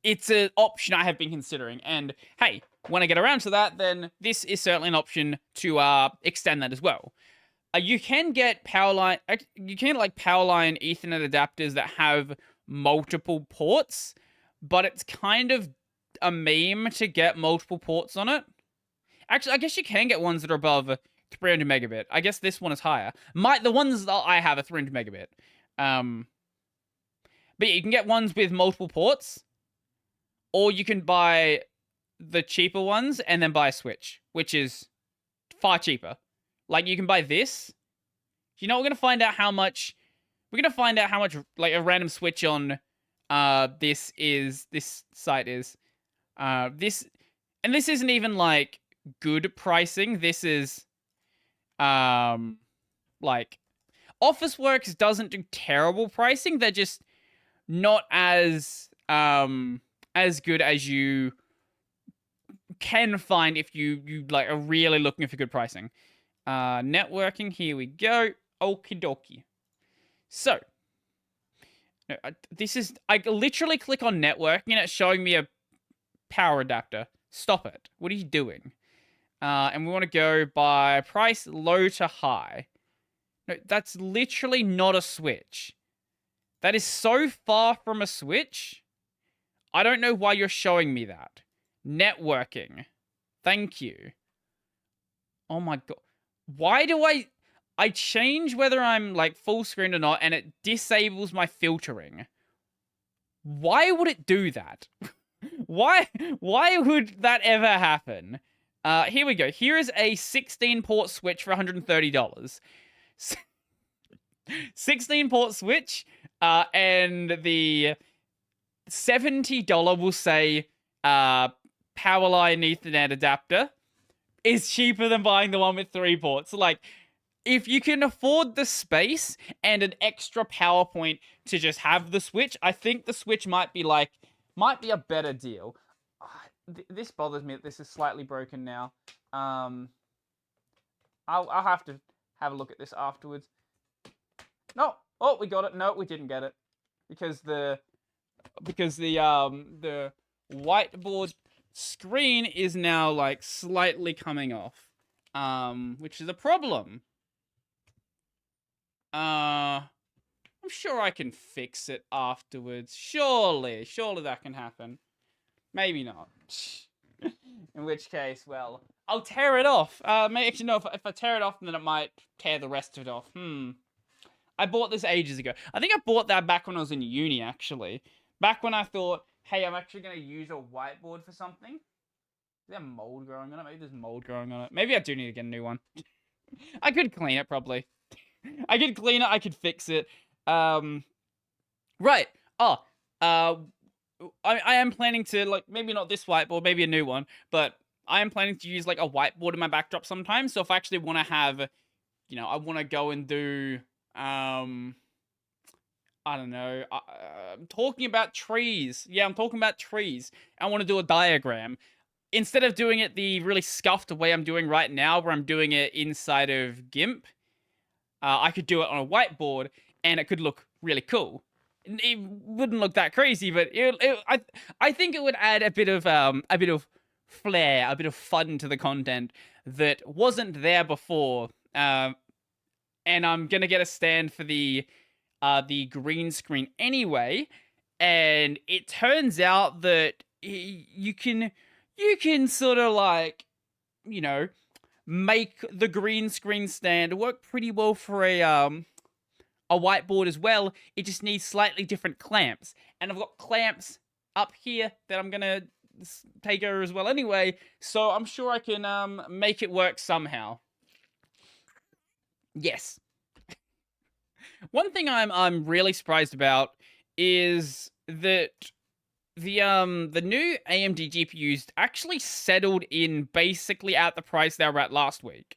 it's an option I have been considering. And hey, when I get around to that, then this is certainly an option to extend that as well. You can get Powerline Ethernet adapters that have multiple ports, but it's kind of a meme to get multiple ports on it. Actually, I guess you can get ones that are above 300 megabit. I guess this one is higher. The ones that I have are 300 megabit. But yeah, you can get ones with multiple ports, or you can buy the cheaper ones and then buy a Switch, which is far cheaper. Like, you can buy this. You know, we're going to find out how much like a random Switch on this site is. This isn't even like good pricing. This is like Officeworks doesn't do terrible pricing. They're just not as good as you can find if you like are really looking for good pricing. Networking, here we go. Okie dokie. So, I literally click on networking and it's showing me a power adapter. Stop it. What are you doing? And we want to go by price low to high. No, that's literally not a Switch. That is so far from a Switch. I don't know why you're showing me that. Networking. Thank you. Oh my god. Why do I change whether I'm like full screen or not, and it disables my filtering? Why would it do that? Why would that ever happen? Here we go. Here is a 16-port Switch for $130. 16-port Switch, and the $70 will say Powerline Ethernet adapter is cheaper than buying the one with 3 ports. Like, if you can afford the space and an extra power point to just have the Switch, I think the Switch might be a better deal. This bothers me that this is slightly broken now. I'll have to have a look at this afterwards. No, oh, we got it. No, we didn't get it because the whiteboard screen is now like slightly coming off, which is a problem. I'm sure I can fix it afterwards. Surely that can happen. Maybe not. In which case, well, I'll tear it off. Actually, no, if I tear it off, then it might tear the rest of it off. I bought this ages ago. I think I bought that back when I was in uni, actually. Back when I thought, hey, I'm actually going to use a whiteboard for something. Is there mold growing on it? Maybe there's mold growing on it. Maybe I do need to get a new one. I could clean it, probably. I could clean it. I could fix it. Right. Oh, I am planning to, like, maybe not this whiteboard, maybe a new one, but I am planning to use, like, a whiteboard in my backdrop sometimes. So if I actually want to have, you know, I want to go and do, I don't know, I'm talking about trees. Yeah, I'm talking about trees. I want to do a diagram. Instead of doing it the really scuffed way I'm doing right now, where I'm doing it inside of GIMP, I could do it on a whiteboard, and it could look really cool. It wouldn't look that crazy, but I think it would add a bit of flair, a bit of fun to the content that wasn't there before. And I'm gonna get a stand for the green screen anyway. And it turns out that you can sort of, like, you know, make the green screen stand work pretty well for a whiteboard as well. It just needs slightly different clamps. And I've got clamps up here that I'm going to take over as well anyway. So I'm sure I can make it work somehow. Yes. One thing I'm really surprised about is that the new AMD GPUs actually settled in basically at the price they were at last week.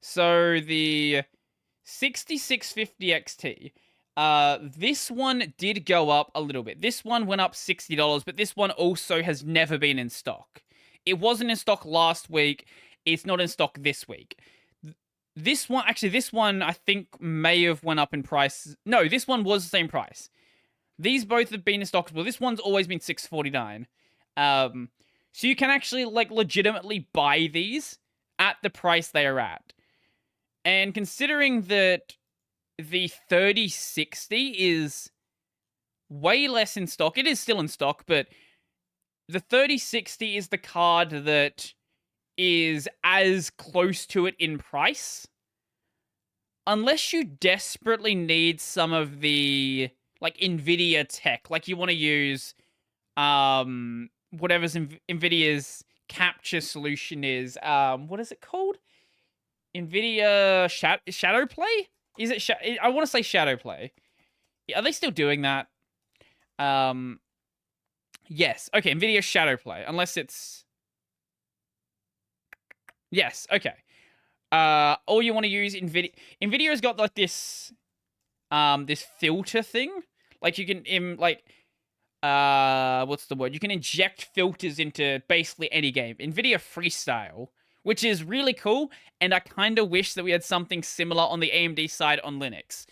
So the 6650 XT, this one did go up a little bit. This one went up $60, but this one also has never been in stock. It wasn't in stock last week. It's not in stock this week. This one, I think may have went up in price. No, this one was the same price. These both have been in stock. Well, this one's always been $649. So you can actually, like, legitimately buy these at the price they are at. And considering that the 3060 is way less in stock, it is still in stock, but the 3060 is the card that is as close to it in price. Unless you desperately need some of the, like, NVIDIA tech, like you want to use whatever's NVIDIA's capture solution is. What is it called? NVIDIA Shadowplay? Is it I want to say Shadowplay. Are they still doing that? Yes. Okay, NVIDIA Shadowplay. Unless it's... Yes, okay. Or you want to use NVIDIA. NVIDIA's got, like, this filter thing. Like, you can, what's the word? You can inject filters into basically any game. NVIDIA Freestyle, which is really cool, and I kind of wish that we had something similar on the AMD side on Linux.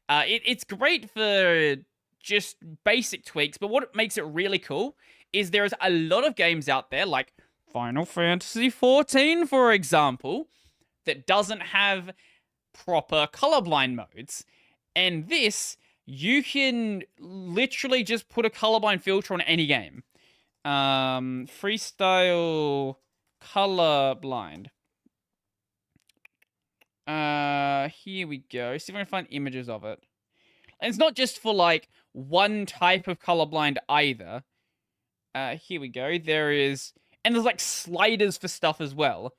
It's great for just basic tweaks, but what makes it really cool is there's a lot of games out there, like Final Fantasy XIV, for example, that doesn't have proper colorblind modes. And this, you can literally just put a colorblind filter on any game. Freestyle colorblind. Here we go. See if I can find images of it. And it's not just for, like, one type of colorblind either. Here we go. There is... And there's like sliders for stuff as well.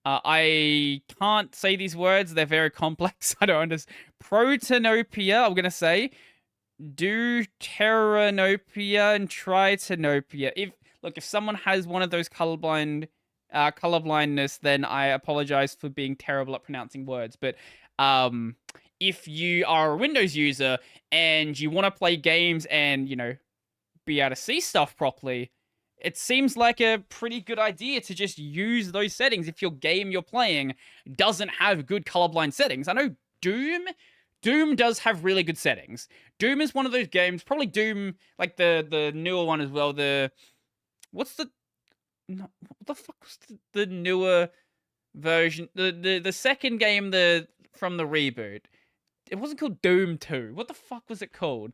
I can't say these words. They're very complex. I don't understand. Protanopia, I'm going to say. Deuteranopia and Tritanopia. If someone has one of those colorblindness, then I apologize for being terrible at pronouncing words. But if you are a Windows user and you want to play games and, be able to see stuff properly, it seems like a pretty good idea to just use those settings if your game you're playing doesn't have good colorblind settings. I know Doom does have really good settings. Doom is one of those games, probably Doom, like the newer one as well. What the fuck was the newer version? The second game from the reboot. It wasn't called Doom 2. What the fuck was it called?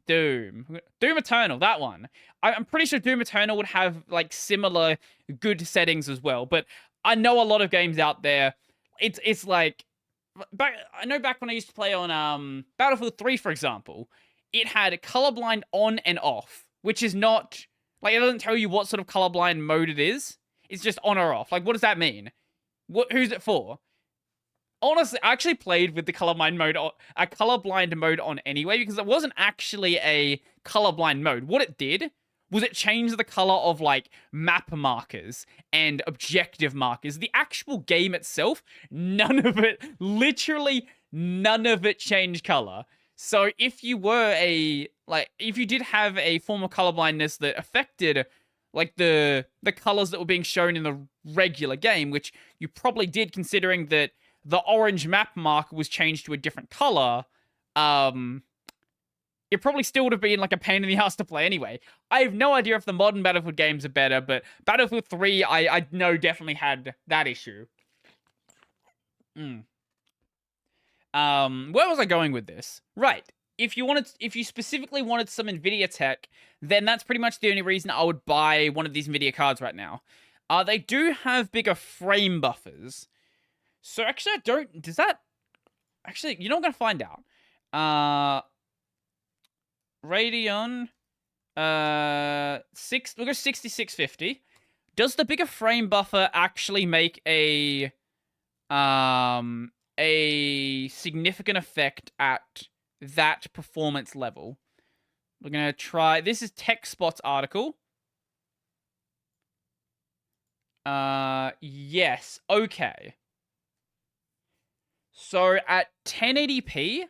Doom Eternal, that one. I'm pretty sure Doom Eternal would have like similar good settings as well. But I know a lot of games out there. It's like I know back when I used to play on Battlefield 3, for example, it had colorblind on and off, which is not like it doesn't tell you what sort of colorblind mode it is. It's just on or off. Like, what does that mean? Who's it for? Honestly, I actually played with the colorblind mode on anyway, because it wasn't actually a colorblind mode. What it did was it changed the color of, like, map markers and objective markers. The actual game itself, literally none of it changed color. So if you if you did have a form of colorblindness that affected, like, the colors that were being shown in the regular game, which you probably did considering that the orange map marker was changed to a different color, it probably still would have been like a pain in the ass to play anyway. I have no idea if the modern Battlefield games are better, but Battlefield 3, I know definitely had that issue. Where was I going with this? Right. If you specifically wanted some NVIDIA tech, then that's pretty much the only reason I would buy one of these NVIDIA cards right now. They do have bigger frame buffers. So actually, actually, you know what I'm going to find out. Radeon, we'll go 6650. Does the bigger frame buffer actually make a significant effect at that performance level? We're going to try, this is TechSpot's article. Yes, okay. So at 1080p,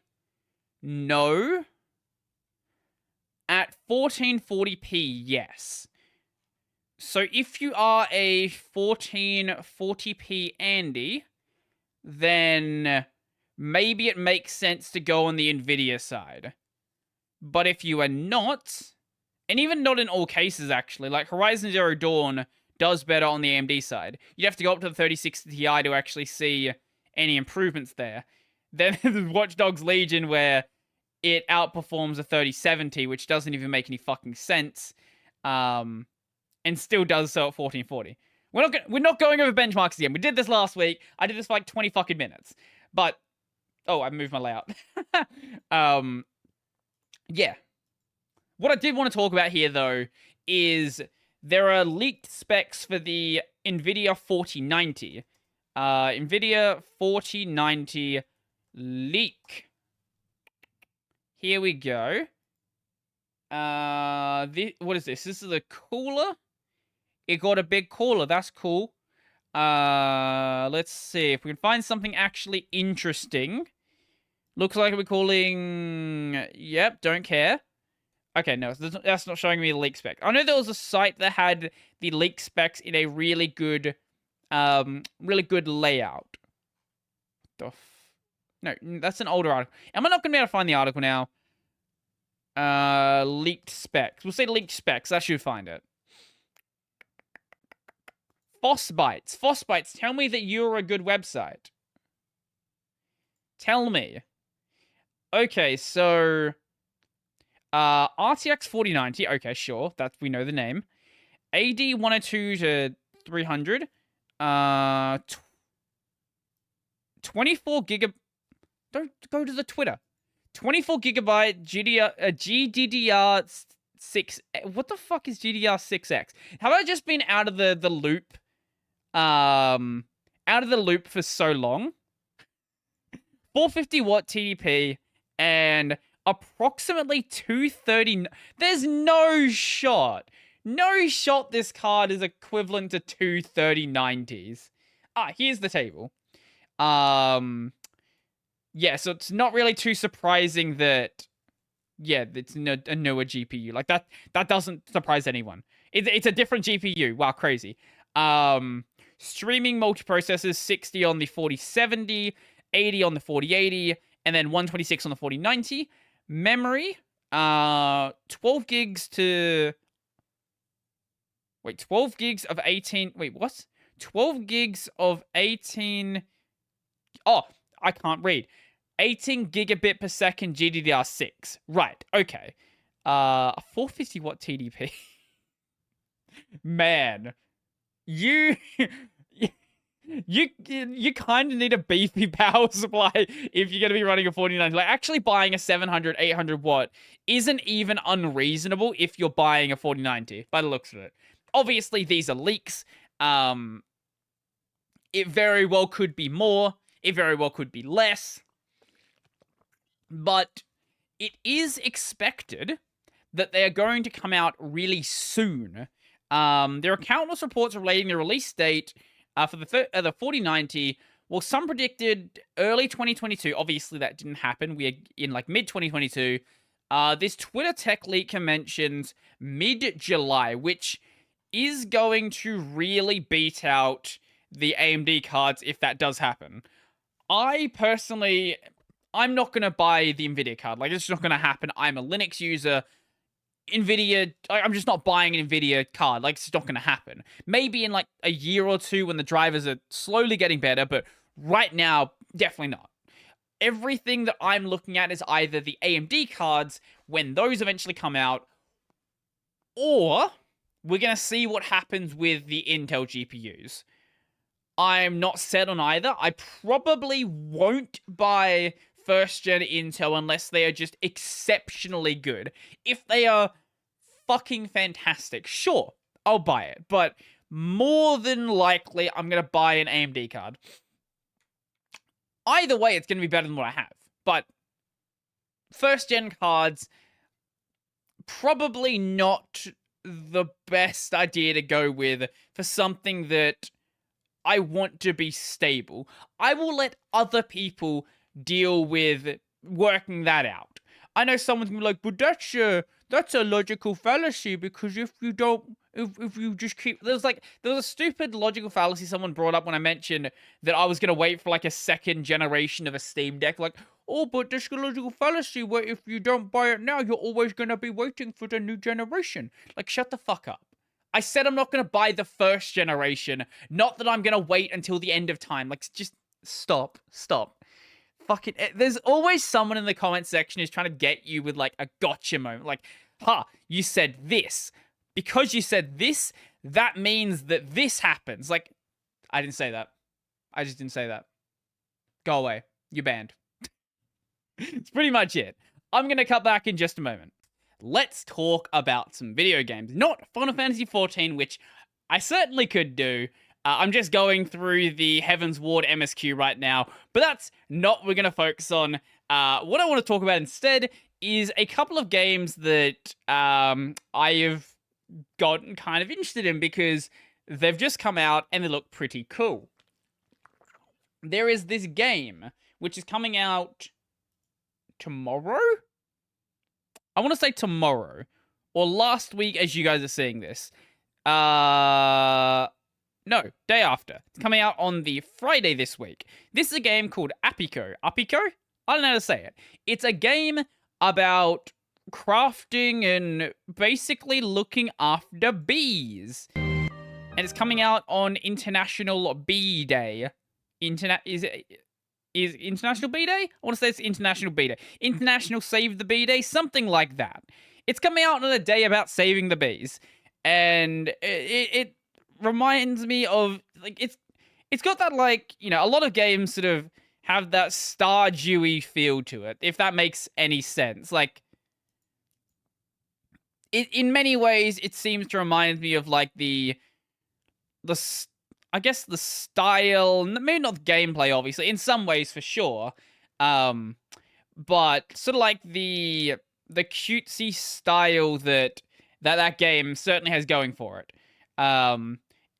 no. At 1440p, yes. So if you are a 1440p Andy, then maybe it makes sense to go on the NVIDIA side. But if you are not, and even not in all cases actually, like Horizon Zero Dawn does better on the AMD side. You'd have to go up to the 3060 Ti to actually see any improvements there. Then there's Watch Dogs Legion, where it outperforms a 3070, which doesn't even make any fucking sense, and still does so at 1440. We're not going over benchmarks again. We did this last week. I did this for like 20 fucking minutes. But I moved my layout. Yeah. What I did want to talk about here, though, is there are leaked specs for the NVIDIA 4090. NVIDIA 4090 leak. Here we go. What is this? This is a cooler? It got a big cooler. That's cool. Let's see if we can find something actually interesting. Looks like we're calling... Yep, don't care. Okay, no, that's not showing me the leak spec. I know there was a site that had the leak specs in a really good layout. No, that's an older article. Am I not going to be able to find the article now? Leaked specs. We'll say leaked specs. I should find it. Fossbytes, tell me that you're a good website. Tell me. Okay, so... RTX 4090. Okay, sure. We know the name. AD 102 to 300. 24 gigabyte... Don't go to the Twitter. 24 gigabyte GDDR 6. What the fuck is GDDR6X? Have I just been out of the loop? Out of the loop for so long? 450 watt TDP and approximately 230. There's no shot. No shot this card is equivalent to 23090s. Here's the table. Yeah, so it's not really too surprising that, yeah, it's a newer GPU. Like, that doesn't surprise anyone. It's a different GPU. Wow, crazy. Streaming multiprocessors, 60 on the 4070, 80 on the 4080, and then 126 on the 4090. Memory, 12 gigs to... Wait, 12 gigs of 18... Wait, what? 12 gigs of 18... Oh, I can't read. 18 gigabit per second GDDR6. Right, okay. 450 watt TDP. Man. You kind of need a beefy power supply if you're going to be running a 4090. Like, actually buying a 700, 800 watt isn't even unreasonable if you're buying a 4090, by the looks of it. Obviously, these are leaks. It very well could be more. It very well could be less. But it is expected that they are going to come out really soon. There are countless reports relating the release date for the 4090. Well, some predicted early 2022. Obviously, that didn't happen. We are in like mid-2022. This Twitter tech leaker mentions mid-July, which is going to really beat out the AMD cards if that does happen. I personally, I'm not going to buy the NVIDIA card. Like, it's just not going to happen. I'm a Linux user. NVIDIA, I'm just not buying an NVIDIA card. Like, it's not going to happen. Maybe in like a year or two when the drivers are slowly getting better, but right now, definitely not. Everything that I'm looking at is either the AMD cards when those eventually come out, or we're going to see what happens with the Intel GPUs. I'm not set on either. I probably won't buy first-gen Intel unless they are just exceptionally good. If they are fucking fantastic, sure, I'll buy it. But more than likely, I'm going to buy an AMD card. Either way, it's going to be better than what I have. But first-gen cards, probably not the best idea to go with for something that I want to be stable. I will let other people deal with working that out. I know someone's gonna be like, but that's a logical fallacy, because if you just keep... There was a stupid logical fallacy someone brought up when I mentioned that I was gonna wait for like a second generation of a Steam Deck. Like, oh, but there's a logical fallacy where if you don't buy it now, you're always gonna be waiting for the new generation. Like, shut the fuck up. I said I'm not going to buy the first generation, not that I'm going to wait until the end of time. Like, just stop. Fucking, there's always someone in the comment section who's trying to get you with, like, a gotcha moment. Like, you said this. Because you said this, that means that this happens. Like, I didn't say that. I just didn't say that. Go away. You're banned. It's pretty much it. I'm going to cut back in just a moment. Let's talk about some video games. Not Final Fantasy XIV, which I certainly could do. I'm just going through the Heaven's Ward MSQ right now, but that's not what we're going to focus on. What I want to talk about instead is a couple of games that I have gotten kind of interested in because they've just come out and they look pretty cool. There is this game, which is coming out tomorrow? I want to say tomorrow, or last week as you guys are seeing this. No, day after. It's coming out on the Friday this week. This is a game called APICO. APICO? I don't know how to say it. It's a game about crafting and basically looking after bees. And it's coming out on International Bee Day. Is International Bee Day? I want to say it's International Bee Day. International Save the Bee Day? Something like that. It's coming out on a day about saving the bees. And it reminds me of, like, it's got that, like, you know, a lot of games sort of have that Stardewy feel to it, if that makes any sense. Like, in many ways, it seems to remind me of like I guess the style, maybe not the gameplay, obviously, in some ways for sure, but sort of like the cutesy style that game certainly has going for it.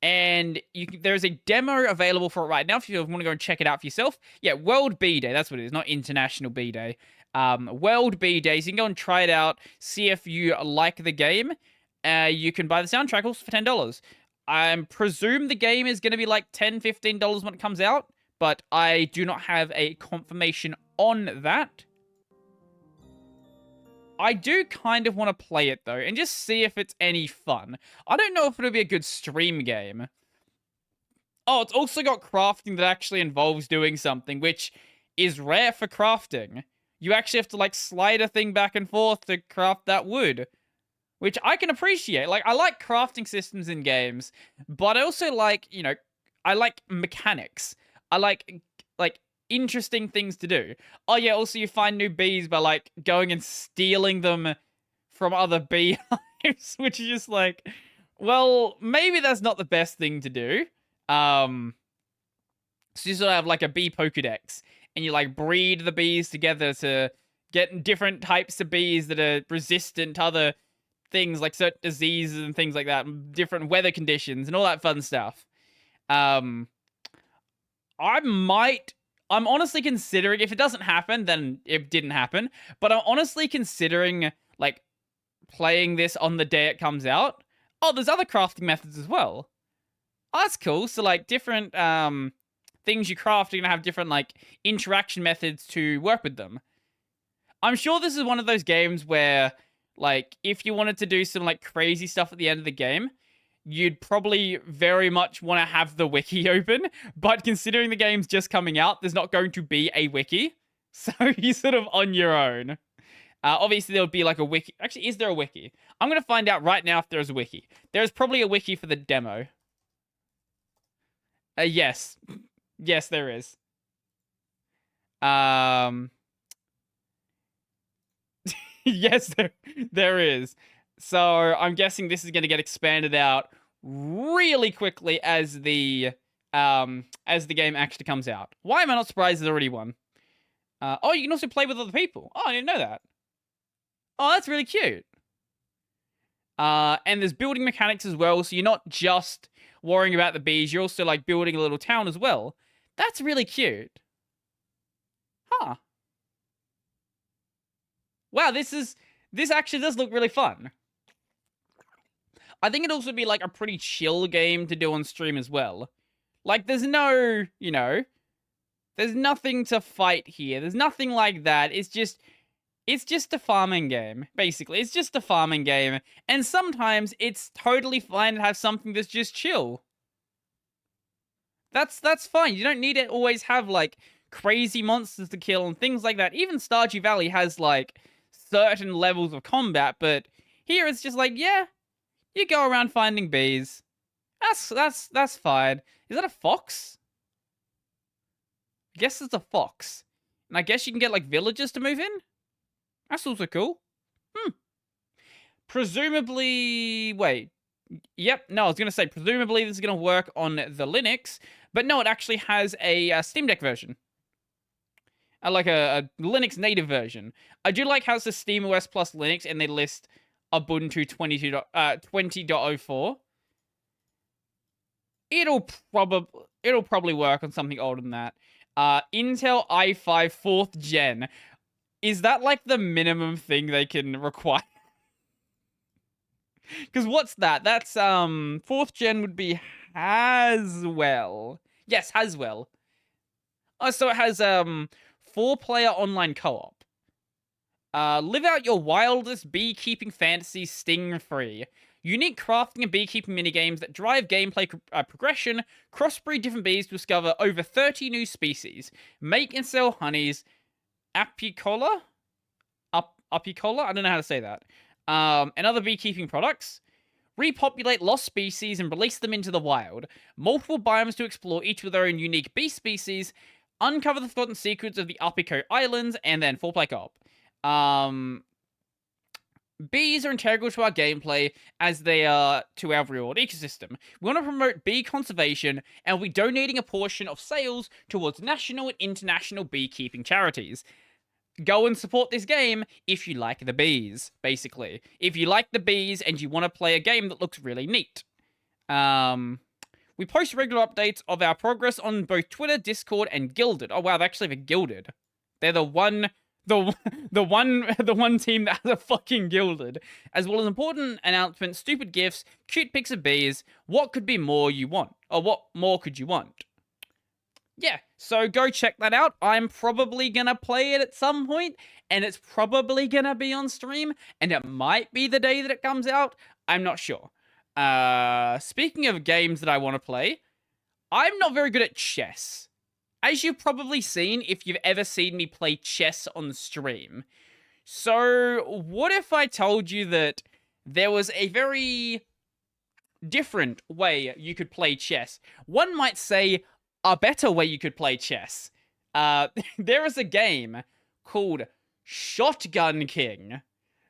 And there's a demo available for it right now if you want to go and check it out for yourself. Yeah, World B Day, that's what it is, not International B Day. World B Day, so you can go and try it out, see if you like the game. You can buy the soundtrack also for $10. I presume the game is going to be like $10, $15 when it comes out, but I do not have a confirmation on that. I do kind of want to play it, though, and just see if it's any fun. I don't know if it'll be a good stream game. Oh, it's also got crafting that actually involves doing something, which is rare for crafting. You actually have to, like, slide a thing back and forth to craft that wood, which I can appreciate. Like, I like crafting systems in games, but I also like, you know, I like mechanics. I like interesting things to do. Oh yeah, also you find new bees by like going and stealing them from other beehives, which is just like, well, maybe that's not the best thing to do. So you sort of have like a bee Pokedex, and you like breed the bees together to get different types of bees that are resistant to other things like certain diseases and things like that, different weather conditions and all that fun stuff. I'm honestly considering, if it doesn't happen, then it didn't happen, but I'm honestly considering, like, playing this on the day it comes out. Oh, there's other crafting methods as well. Oh, that's cool. So, like, different, things you craft are gonna have different, like, interaction methods to work with them. I'm sure this is one of those games where, like, if you wanted to do some, like, crazy stuff at the end of the game, you'd probably very much want to have the wiki open, but considering the game's just coming out, there's not going to be a wiki, so you're sort of on your own. Obviously, there would be like a wiki. Actually, is there a wiki? I'm going to find out right now if there's a wiki. There's probably a wiki for the demo. Yes. Yes, there is. Yes, there is. So I'm guessing this is going to get expanded out really quickly as the game actually comes out. Why am I not surprised there's already one? Oh, you can also play with other people. Oh, I didn't know that. Oh, that's really cute. And there's building mechanics as well, so you're not just worrying about the bees, you're also like building a little town as well. That's really cute. Huh. Wow, this actually does look really fun. I think it'd also be like a pretty chill game to do on stream as well. Like, there's no, you know, there's nothing to fight here. There's nothing like that. It's just a farming game, basically. It's just a farming game. And sometimes it's totally fine to have something that's just chill. That's fine. You don't need to always have, like, crazy monsters to kill and things like that. Even Stardew Valley has, like, certain levels of combat, but here it's just like, yeah, you go around finding bees. That's fine. Is that a fox? I guess it's a fox. And I guess you can get, like, villagers to move in? That's also cool. Presumably... Wait. Yep, no, I was going to say, presumably this is going to work on the Linux, but no, it actually has a Steam Deck version. Like a Linux native version. I do like how it says SteamOS plus Linux, and they list Ubuntu 20.04. It'll probably work on something older than that. Intel i5 4th gen. Is that like the minimum thing they can require? Because what's that? That's 4th gen would be Haswell. Yes, Haswell. Oh, so it has 4-player online co-op. Live out your wildest beekeeping fantasy sting-free. Unique crafting and beekeeping minigames that drive gameplay progression, crossbreed different bees to discover over 30 new species, make and sell honeys, apicola? Apicola? I don't know how to say that. And other beekeeping products. Repopulate lost species and release them into the wild. Multiple biomes to explore, each with their own unique bee species. Uncover the forgotten secrets of the APICO Islands, and then 4-player co-op. bees are integral to our gameplay as they are to our real world ecosystem. We want to promote bee conservation, and we'll be donating a portion of sales towards national and international beekeeping charities. Go and support this game if you like the bees, basically. If you like the bees and you want to play a game that looks really neat. We post regular updates of our progress on both Twitter, Discord, and Guilded. Oh wow, they actually have a Guilded. They're the one team that has a fucking Guilded. As well as important announcements, stupid gifs, cute pics of bees. What could be more you want? Or what more could you want? Yeah, so go check that out. I'm probably gonna play it at some point, and it's probably gonna be on stream, and it might be the day that it comes out. I'm not sure. Speaking of games that I want to play, I'm not very good at chess. As you've probably seen if you've ever seen me play chess on stream. So, what if I told you that there was a very different way you could play chess? One might say a better way you could play chess. There is a game called Shotgun King,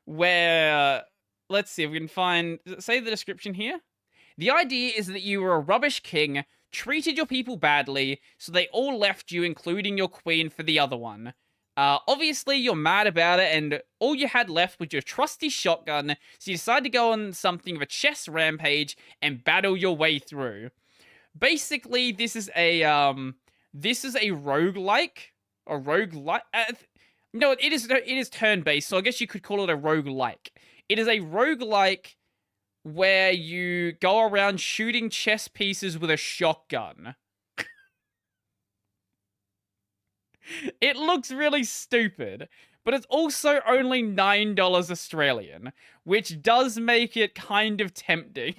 where, let's see if we can find, does it say the description here? The idea is that you were a rubbish king, treated your people badly, so they all left you, including your queen, for the other one. Obviously, you're mad about it, and all you had left was your trusty shotgun, so you decide to go on something of a chess rampage and battle your way through. Basically, this is a roguelike. A roguelike? No, it is turn-based, so I guess you could call it a roguelike. It is a roguelike where you go around shooting chess pieces with a shotgun. It looks really stupid, but it's also only $9 Australian, which does make it kind of tempting.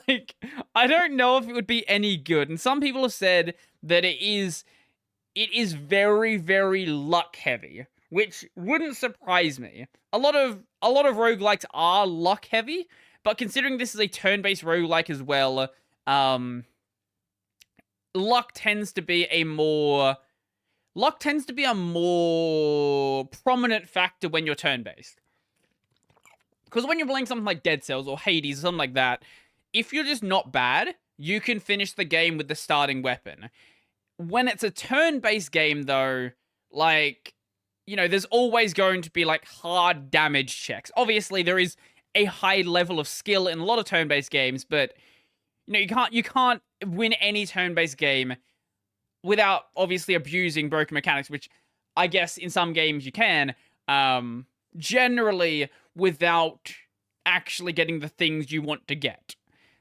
Like, I don't know if it would be any good, and some people have said that it is very, very luck heavy, which wouldn't surprise me. A lot of roguelikes are luck heavy, but considering this is a turn-based roguelike as well, luck tends to be a more prominent factor when you're turn-based. Because when you're playing something like Dead Cells or Hades or something like that, if you're just not bad, you can finish the game with the starting weapon. When it's a turn-based game, though, like, you know, there's always going to be, like, hard damage checks. Obviously, there is a high level of skill in a lot of turn-based games, but, you know, you can't win any turn-based game without, obviously, abusing broken mechanics, which I guess in some games you can, generally without actually getting the things you want to get.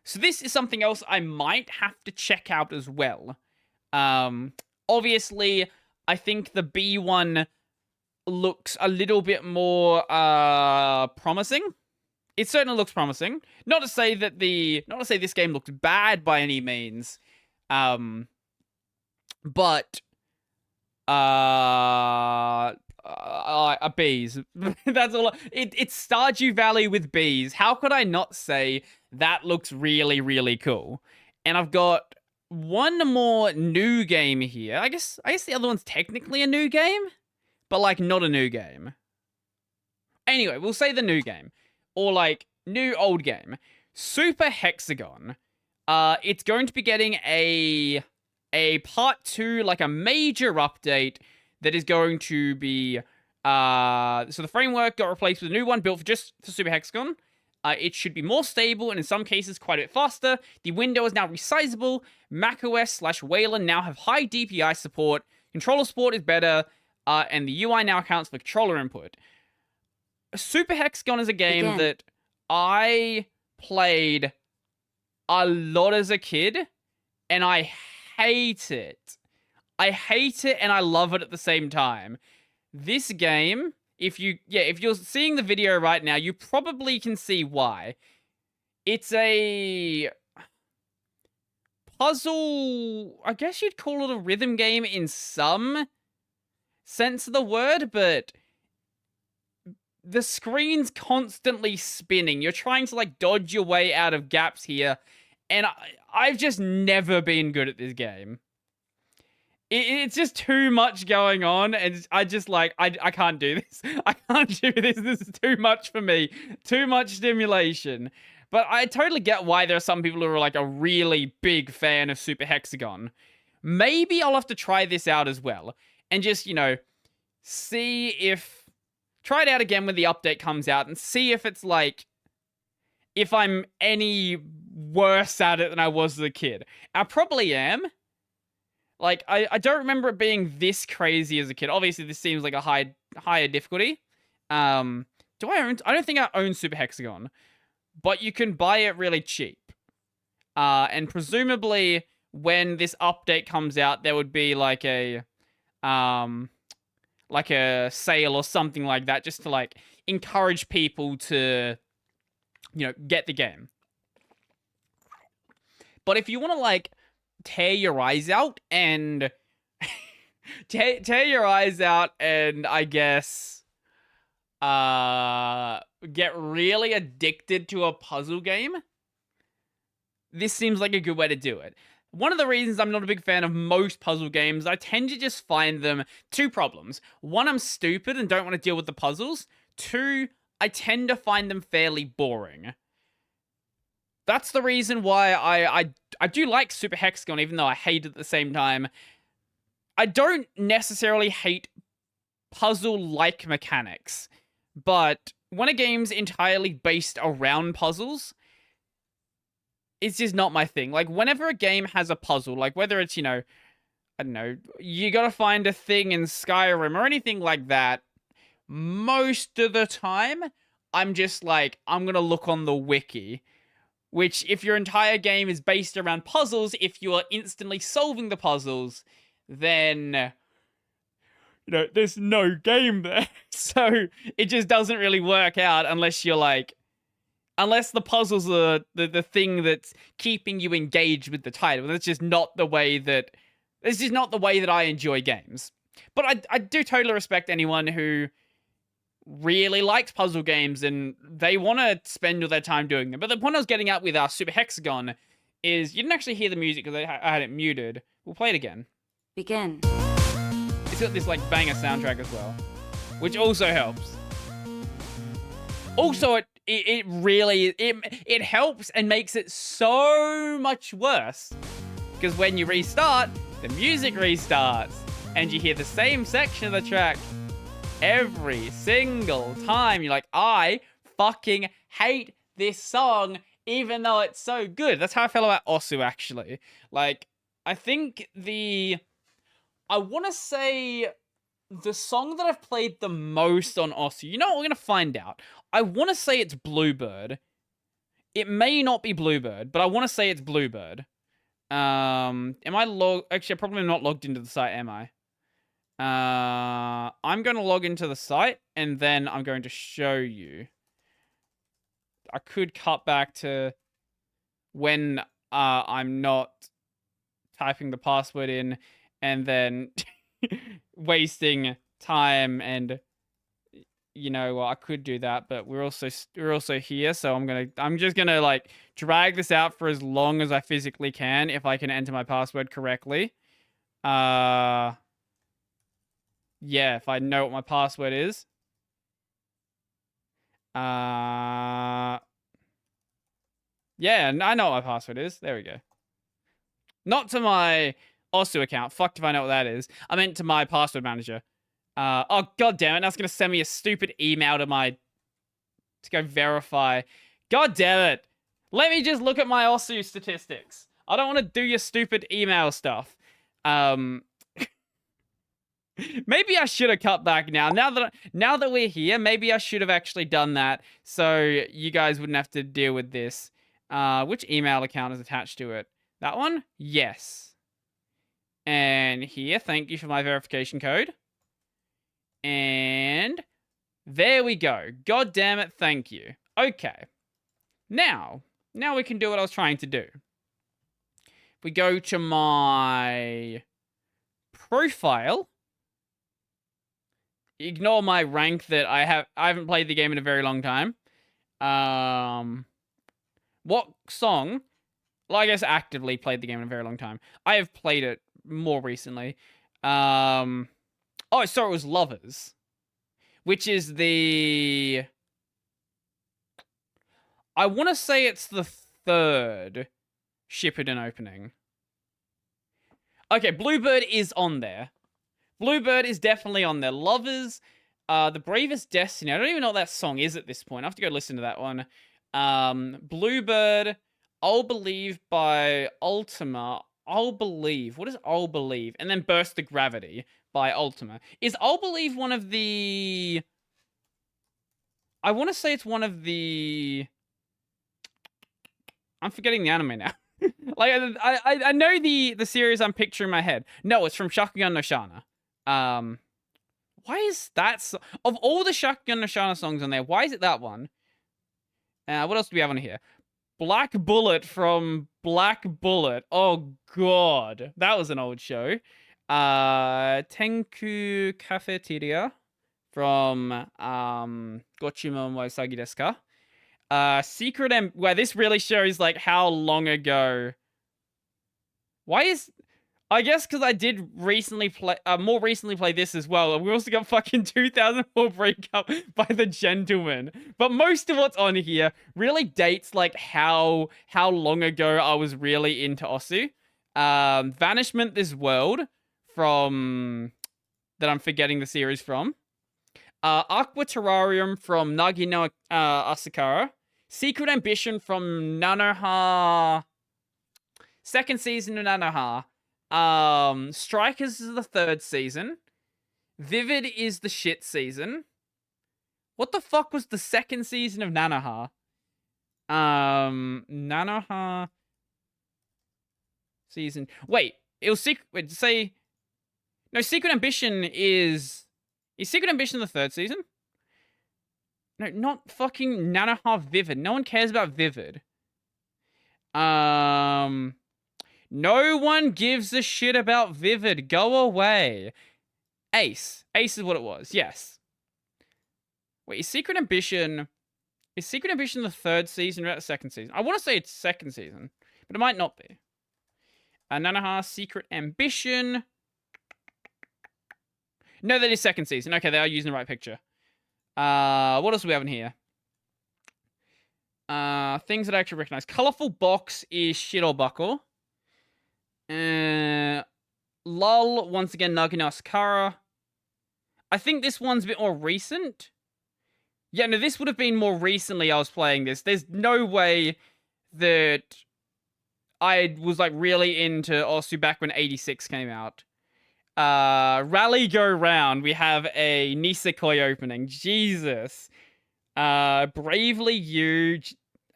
So this is something else I might have to check out as well. Obviously, I think the B one looks a little bit more promising. It certainly looks promising. Not to say this game looks bad by any means. But bees. That's all. It's Stardew Valley with bees. How could I not say that looks really, really cool? And I've got one more new game here. I guess the other one's technically a new game, but like not a new game. Anyway, we'll say the new game, or like new old game. Super Hexagon. It's going to be getting a part 2, like a major update that is going to be, so the framework got replaced with a new one built for Super Hexagon. It should be more stable and in some cases quite a bit faster. The window is now resizable. macOS/Wayland now have high DPI support. Controller support is better, and the UI now accounts for controller input. Super Hexagon is a game that I played a lot as a kid, and I hate it. I hate it and I love it at the same time. This game, if you're seeing the video right now, you probably can see why. It's a puzzle, I guess you'd call it a rhythm game in some sense of the word, but the screen's constantly spinning. You're trying to like dodge your way out of gaps here, and I've just never been good at this game. it's just too much going on, and I just like I can't do this. I can't do this. This is too much for me. Too much stimulation. But I totally get why there are some people who are like a really big fan of Super Hexagon. Maybe I'll have to try this out as well, and just see if try it out again when the update comes out, and see if it's like if I'm any worse at it than I was as a kid. I probably am. Like, I don't remember it being this crazy as a kid. Obviously, this seems like a higher difficulty. I don't think I own Super Hexagon, but you can buy it really cheap. And presumably, when this update comes out, there would be like a sale or something like that, just to like encourage people to, get the game. But if you want to like tear your eyes out and tear your eyes out and I guess get really addicted to a puzzle game, this seems like a good way to do it. One of the reasons I'm not a big fan of most puzzle games, I tend to just find them two problems. One, I'm stupid and don't want to deal with the puzzles. Two, I tend to find them fairly boring. That's the reason why I do like Super Hexagon, even though I hate it at the same time. I don't necessarily hate puzzle-like mechanics, but when a game's entirely based around puzzles, it's just not my thing. Like, whenever a game has a puzzle, like whether it's, I don't know, you gotta find a thing in Skyrim or anything like that, most of the time, I'm just like, I'm gonna look on the wiki. Which, if your entire game is based around puzzles, if you are instantly solving the puzzles, then, there's no game there. So, it just doesn't really work out unless you're like, unless the puzzles are the thing that's keeping you engaged with the title. That's just not the way that, I enjoy games. But I do totally respect anyone who really likes puzzle games and they want to spend all their time doing them. But the point I was getting at with our Super Hexagon is you didn't actually hear the music because I had it muted. We'll play it again. Begin. It's got this like banger soundtrack as well, which also helps. Also, it really helps and makes it so much worse because when you restart, the music restarts and you hear the same section of the track every single time. You're like, I fucking hate this song, even though it's so good. That's how I feel about Osu, actually. Like, I think I want to say the song that I've played the most on Osu, you know what, we're going to find out. I want to say it's Bluebird. It may not be Bluebird, but I want to say it's Bluebird. Am I actually, I'm probably not logged into the site, am I? I'm going to log into the site, and then I'm going to show you. I could cut back to when I'm not typing the password in, and then wasting time, and I could do that, but we're also here, so I'm just gonna like drag this out for as long as I physically can if I can enter my password correctly. Yeah, if I know what my password is. Yeah, I know what my password is. There we go. Not to my Osu account. Fucked if I know what that is. I meant to my password manager. Oh, god damn it. That's going to send me a stupid email to go verify. God damn it. Let me just look at my Osu statistics. I don't want to do your stupid email stuff. Maybe I should have cut back now. Now that we're here, maybe I should have actually done that so you guys wouldn't have to deal with this. Which email account is attached to it? That one? Yes. And here, thank you for my verification code. And there we go. God damn it, thank you. Okay. Now we can do what I was trying to do. We go to my profile. Ignore my rank that I haven't played the game in a very long time. What song? Well, I guess actively played the game in a very long time. I have played it more recently. Oh, sorry, it was Lovers, which is the... I want to say it's the third Shippuden opening. Okay, Bluebird is on there. Bluebird is definitely on there. Lovers, The Bravest Destiny. I don't even know what that song is at this point. I have to go listen to that one. Bluebird, I'll Believe by Ultima. I'll Believe. What is I'll Believe? And then Burst the Gravity by Ultima. Is I'll Believe one of the... I want to say it's one of the... I'm forgetting the anime now. Like, I know the series I'm picturing in my head. No, it's from Shakugan no Shana. Why is that... Of all the Shakugan no Shana songs on there, why is it that one? What else do we have on here? Black Bullet from Black Bullet. Oh, God. That was an old show. Tenku Cafeteria from Gochima mo Sagi desu ka? Secret where this really shows like how long ago. Why is... I guess because I did recently play, more recently play this as well. We also got fucking 2004 Breakup by The Gentleman. But most of what's on here really dates like how long ago I was really into Osu. Vanishment This World from... that I'm forgetting the series from. Aqua Terrarium from Nagi no Asakara. Secret Ambition from Nanoha. Second season of Nanoha. Strikers is the third season. Vivid is the shit season. What the fuck was the second season of Nanoha? Nanoha season. Wait, it was secret. Wait, say no. Secret Ambition is Secret Ambition the third season? No, not fucking Nanoha Vivid. No one cares about Vivid. No one gives a shit about Vivid. Go away. Ace. Ace is what it was. Yes. Wait, is Secret Ambition the third season or the second season? I want to say it's second season, but it might not be. Nanoha Secret Ambition. No, that is second season. Okay, they are using the right picture. What else do we have in here? Things that I actually recognize. Colorful Box is Shit or Buckle. Lull, once again, Nagi no Asakara. I think this one's a bit more recent. Yeah, no, this would have been more recently I was playing this. There's no way that I was, like, really into Osu back when 86 came out. Rally Go Round, we have a Nisekoi opening. Jesus. Bravely You.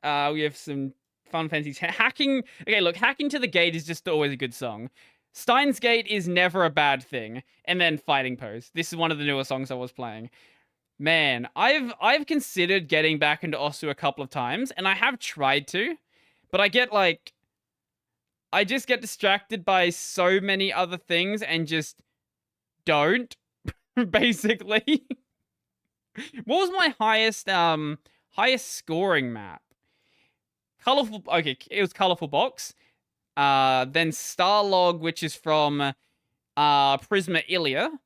We have some fun fancies. Hacking. Okay, look, Hacking to the Gate is just always a good song. Steins Gate is never a bad thing. And then Fighting Pose. This is one of the newer songs I was playing. Man, I've considered getting back into Osu a couple of times, and I have tried to, but I get like... I just get distracted by so many other things and just don't, basically. What was my highest scoring map? Colorful, okay, it was Colorful Box. Then Starlog, which is from Prisma Ilia.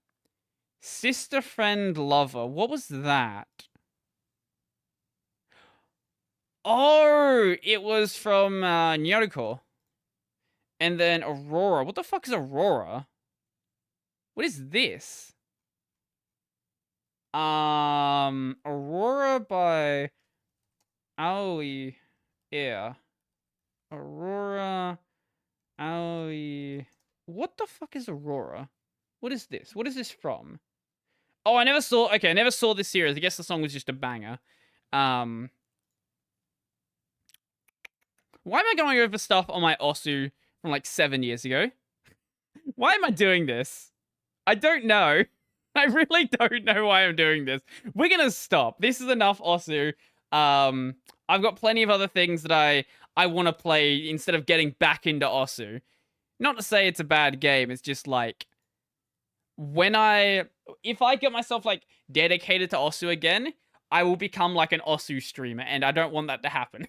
Sister Friend Lover, what was that? Oh, it was from Nyaruko. And then Aurora. What the fuck is Aurora? What is this? Aurora by Aoi. Yeah. Aurora. Aoi. What the fuck is Aurora? What is this? What is this from? Oh, I never saw... Okay, I never saw this series. I guess the song was just a banger. Why am I going over stuff on my Osu from like 7 years ago? Why am I doing this? I don't know. I really don't know why I'm doing this. We're gonna stop. This is enough Osu. I've got plenty of other things that I want to play instead of getting back into Osu. Not to say it's a bad game. It's just like... If I get myself like dedicated to Osu again, I will become like an Osu streamer, and I don't want that to happen.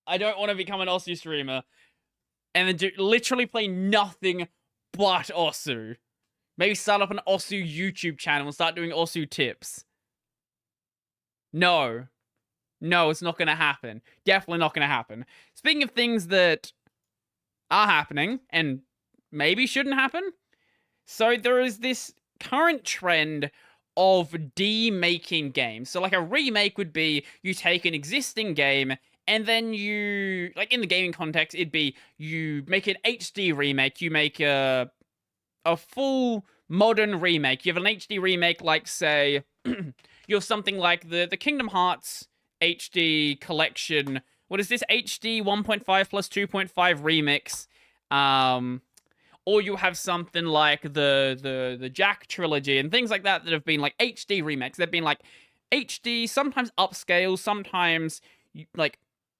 I don't want to become an Osu streamer and then literally play nothing but Osu. Maybe start up an Osu YouTube channel and start doing Osu tips. No. No, it's not going to happen. Definitely not going to happen. Speaking of things that are happening and maybe shouldn't happen, so there is this current trend of demaking games. So like a remake would be you take an existing game and then you, like in the gaming context, it'd be you make an HD remake, you make a full modern remake. You have an HD remake like, say, you have something like the Kingdom Hearts HD collection. What is this? HD 1.5 plus 2.5 remix. Or you have something like the Jack trilogy and things like that that have been like HD remakes. They've been like HD, sometimes upscale, sometimes like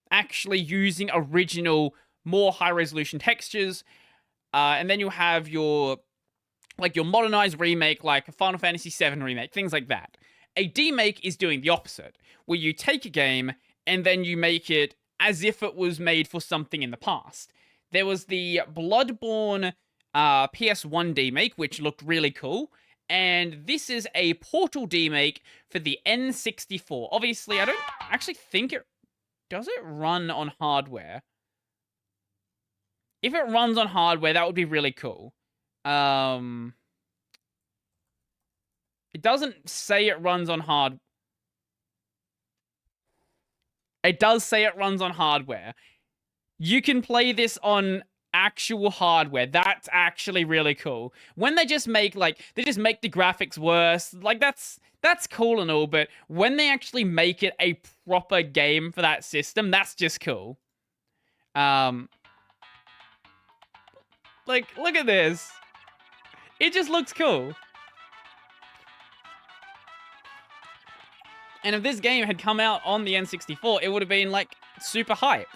actually using original, more high resolution textures. And then you have your modernized remake, like a Final Fantasy VII remake, things like that. A demake is doing the opposite, where you take a game and then you make it as if it was made for something in the past. There was the Bloodborne PS1 demake, which looked really cool, and this is a Portal demake for the N64. Obviously, I don't actually think it... Does it run on hardware? If it runs on hardware, that would be really cool. It doesn't say it runs on hard... It does say it runs on hardware. You can play this on actual hardware. That's actually really cool. When they just make the graphics worse, like that's cool and all, but when they actually make it a proper game for that system, that's just cool. Like, look at this. It just looks cool. And if this game had come out on the N64, it would have been, like, super hype.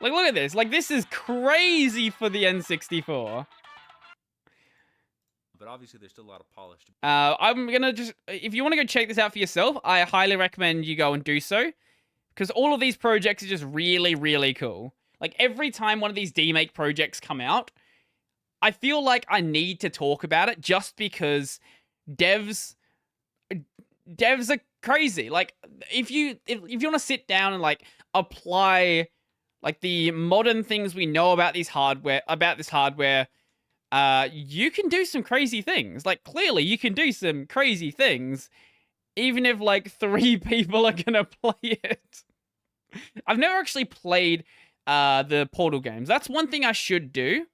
Like, look at this. Like, this is crazy for the N64. But obviously, there's still a lot of polish. I'm gonna just... If you want to go check this out for yourself, I highly recommend you go and do so. Because all of these projects are just really, really cool. Like, every time one of these demake projects come out, I feel like I need to talk about it just because devs are crazy. Like, if you want to sit down and, like, apply, like, the modern things we know about this hardware, you can do some crazy things. Like, clearly, you can do some crazy things, even if, like, 3 people are gonna play it. I've never actually played the Portal games. That's one thing I should do.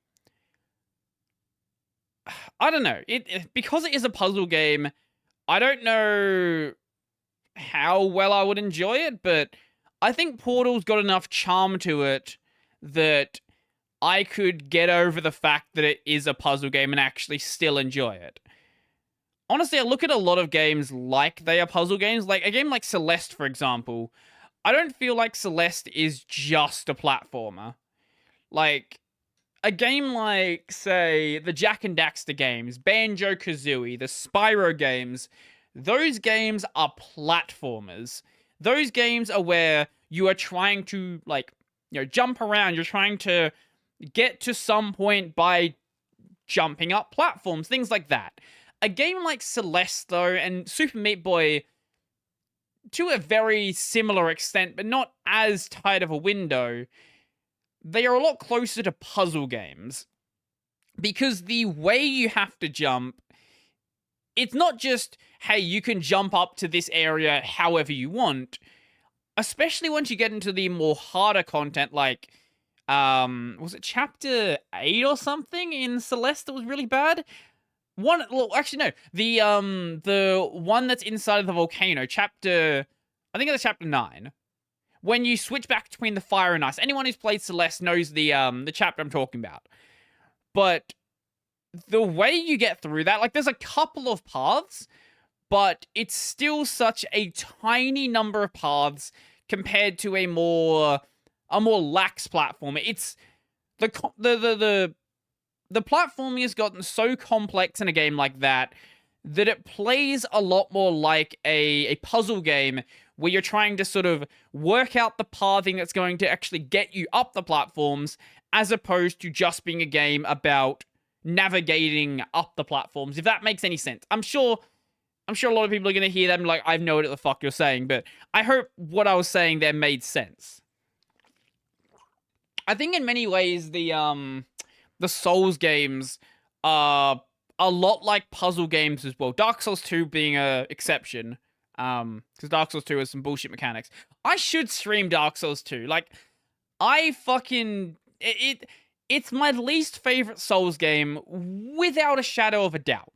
I don't know. Because it is a puzzle game, I don't know how well I would enjoy it, but I think Portal's got enough charm to it that I could get over the fact that it is a puzzle game and actually still enjoy it. Honestly, I look at a lot of games like they are puzzle games. Like a game like Celeste, for example. I don't feel like Celeste is just a platformer. Like, a game like, say, the Jak and Daxter games, Banjo-Kazooie, the Spyro games, those games are platformers. Those games are where you are trying to, like, you know, jump around. You're trying to get to some point by jumping up platforms, things like that. A game like Celeste, though, and Super Meat Boy, to a very similar extent, but not as tight of a window, they are a lot closer to puzzle games. Because the way you have to jump, it's not just, hey, you can jump up to this area however you want. Especially once you get into the more harder content, like, was it Chapter 8 or something in Celeste that was really bad? Actually, no. The one that's inside of the volcano, I think it's Chapter 9. When you switch back between the fire and ice. Anyone who's played Celeste knows the chapter I'm talking about. But the way you get through that, like, there's a couple of paths, but it's still such a tiny number of paths compared to a more lax platformer. It's the platforming has gotten so complex in a game like that it plays a lot more like a puzzle game where you're trying to sort of work out the pathing that's going to actually get you up the platforms, as opposed to just being a game about navigating up the platforms, if that makes any sense. I'm sure a lot of people are going to hear that and be like, I have no idea what the fuck you're saying, but I hope what I was saying there made sense. I think in many ways the Souls games are a lot like puzzle games as well. Dark Souls 2 being a exception, because Dark Souls 2 has some bullshit mechanics. I should stream Dark Souls 2. Like, I fucking it's my least favorite Souls game without a shadow of a doubt.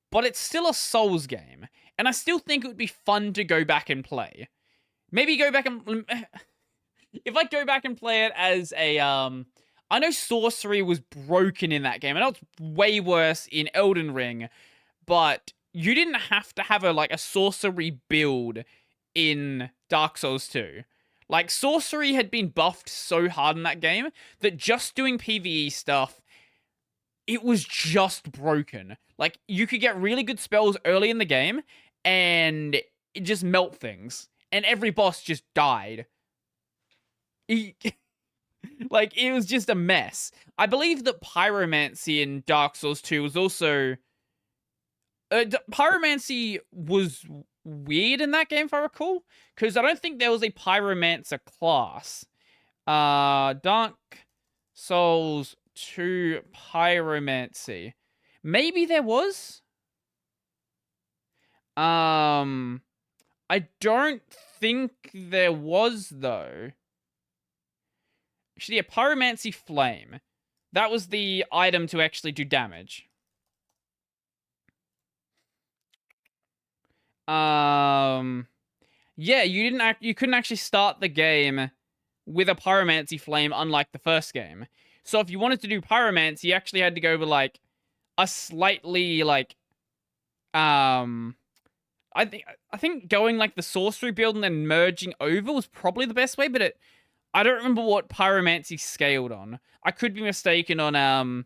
But it's still a Souls game, and I still think it would be fun to go back and play. Maybe go back and if I go back and play it as a I know sorcery was broken in that game. I know it's way worse in Elden Ring, but you didn't have to have a sorcery build in Dark Souls 2. Like, sorcery had been buffed so hard in that game that just doing PvE stuff, it was just broken. Like, you could get really good spells early in the game, and it just melt things. And every boss just died. Like, it was just a mess. I believe that pyromancy in Dark Souls 2 was also... pyromancy was weird in that game, if I recall, because I don't think there was a pyromancer class. Dark Souls 2 pyromancy. Maybe there was? I don't think there was, though. Actually, a pyromancy flame. That was the item to actually do damage. Yeah, you couldn't actually start the game with a pyromancy flame, unlike the first game. So if you wanted to do pyromancy, you actually had to go with like a slightly I think going like the sorcery build and then merging over was probably the best way, but I don't remember what pyromancy scaled on. I could be mistaken on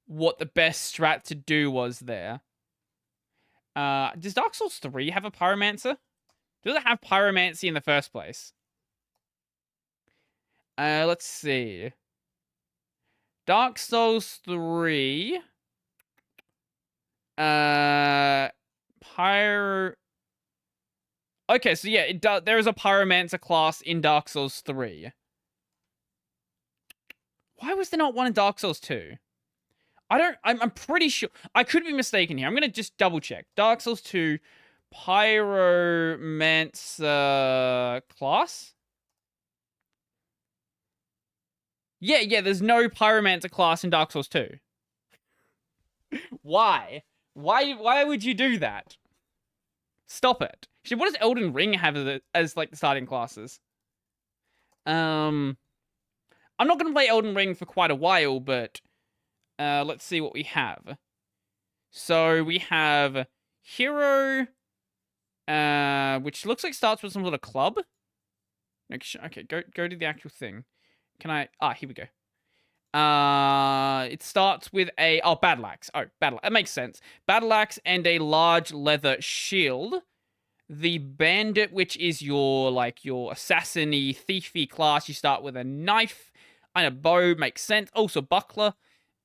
what the best strat to do was there. Does Dark Souls 3 have a pyromancer? Does it have pyromancy in the first place? Let's see. Dark Souls 3. Okay, so yeah, there is a pyromancer class in Dark Souls 3. Why was there not one in Dark Souls 2? I'm pretty sure. I could be mistaken here. I'm going to just double check. Dark Souls 2 pyromancer class? Yeah, there's no pyromancer class in Dark Souls 2. Why? Why would you do that? Stop it. Actually, what does Elden Ring have as like the starting classes? I'm not going to play Elden Ring for quite a while, but let's see what we have. So we have Hero, which looks like starts with some sort of club. Okay, go to the actual thing. Can I? Here we go. It starts with battle axe. That makes sense. Battle axe and a large leather shield. The bandit, which is your assassin-y, thiefy class, you start with a knife and a bow, makes sense. Also buckler.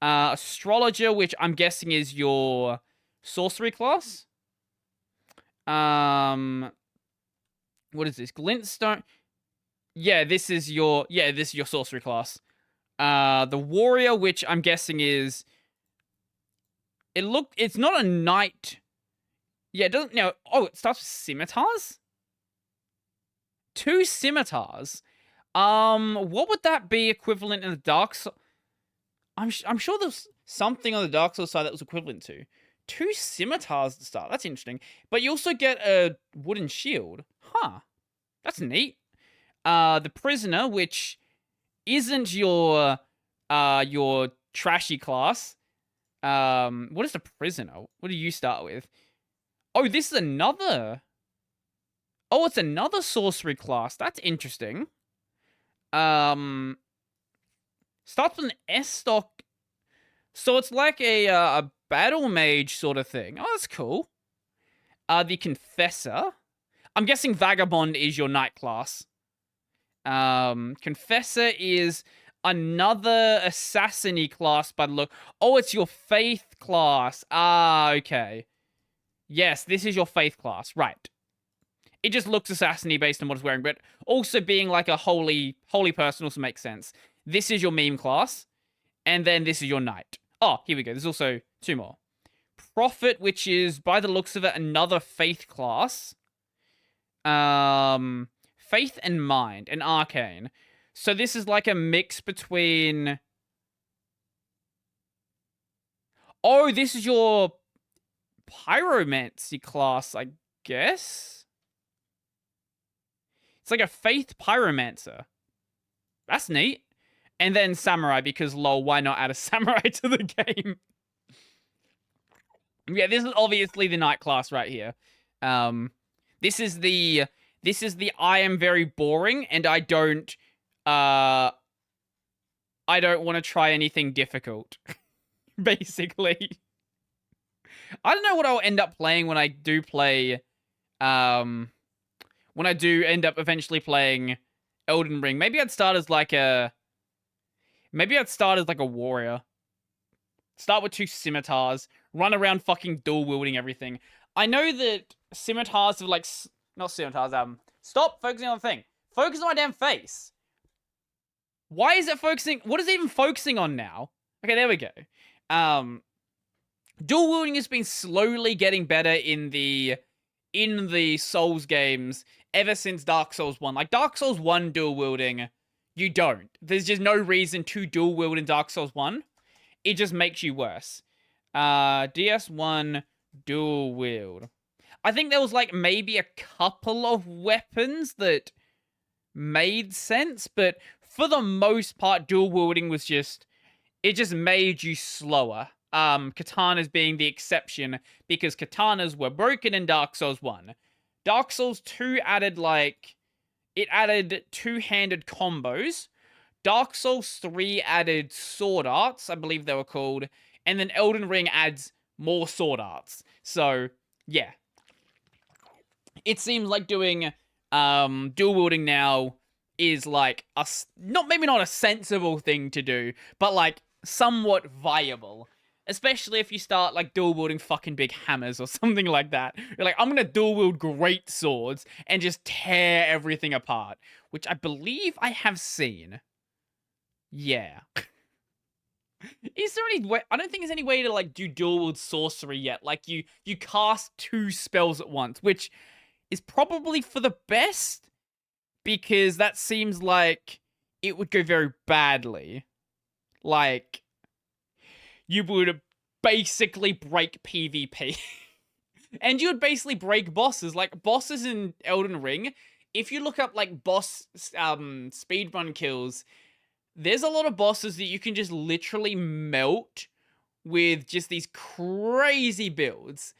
Astrologer, which I'm guessing is your sorcery class. What is this? Glintstone. Yeah, this is your sorcery class. The warrior, which I'm guessing is... It's not a knight. Yeah, it doesn't... No. Oh, it starts with scimitars? 2 scimitars? What would that be equivalent in the Dark Souls? I'm sure there's something on the Dark Souls side that was equivalent to. 2 scimitars to start. That's interesting. But you also get a wooden shield. Huh. That's neat. The prisoner, which isn't your trashy class. What is the prisoner? What do you start with? Oh, this is another... Oh, it's another sorcery class. That's interesting. Starts with an S stock. So it's like a battle mage sort of thing. Oh, that's cool. The Confessor. I'm guessing Vagabond is your knight class. Confessor is another assassin-y class by the look. Oh, it's your faith class. Ah, okay. Yes, this is your faith class. Right. It just looks assassin-y based on what it's wearing, but also being like a holy person also makes sense. This is your meme class, and then this is your knight. Oh, here we go. There's also 2 more. Prophet, which is, by the looks of it, another faith class. Faith and mind, and arcane. So this is like a mix between... Oh, this is your pyromancy class, I guess? It's like a faith pyromancer. That's neat. And then samurai, because lol, why not add a samurai to the game? Yeah, this is obviously the knight class right here. This is the I am very boring and I don't want to try anything difficult. Basically. I don't know what I'll end up playing when I do play when I do end up eventually playing Elden Ring. Maybe I'd start as like a warrior. Start with 2 scimitars, run around fucking dual wielding everything. I know that scimitars have like not scimitars, stop focusing on the thing. Focus on my damn face. Why is it focusing? What is it even focusing on now? Okay, there we go. Dual wielding has been slowly getting better in the Souls games ever since Dark Souls 1. Like Dark Souls 1 dual wielding, you don't. There's just no reason to dual wield in Dark Souls 1. It just makes you worse. DS1 dual wield. I think there was like maybe a couple of weapons that made sense, but for the most part, dual wielding was just... It just made you slower. Katanas being the exception, because katanas were broken in Dark Souls 1. Dark Souls 2 added like... It added 2-handed combos. Dark Souls 3 added sword arts, I believe they were called. And then Elden Ring adds more sword arts. So, yeah. It seems like doing dual wielding now is like maybe not a sensible thing to do, but like somewhat viable. Especially if you start like dual wielding fucking big hammers or something like that. You're like, I'm gonna dual wield great swords and just tear everything apart. Which I believe I have seen. Yeah. Is there any way? I don't think there's any way to like do dual wield sorcery yet. Like you cast 2 spells at once, which is probably for the best, because that seems like it would go very badly. Like you would basically break PvP. And you would basically break bosses. Like bosses in Elden Ring, if you look up like boss speedrun kills, there's a lot of bosses that you can just literally melt with just these crazy builds.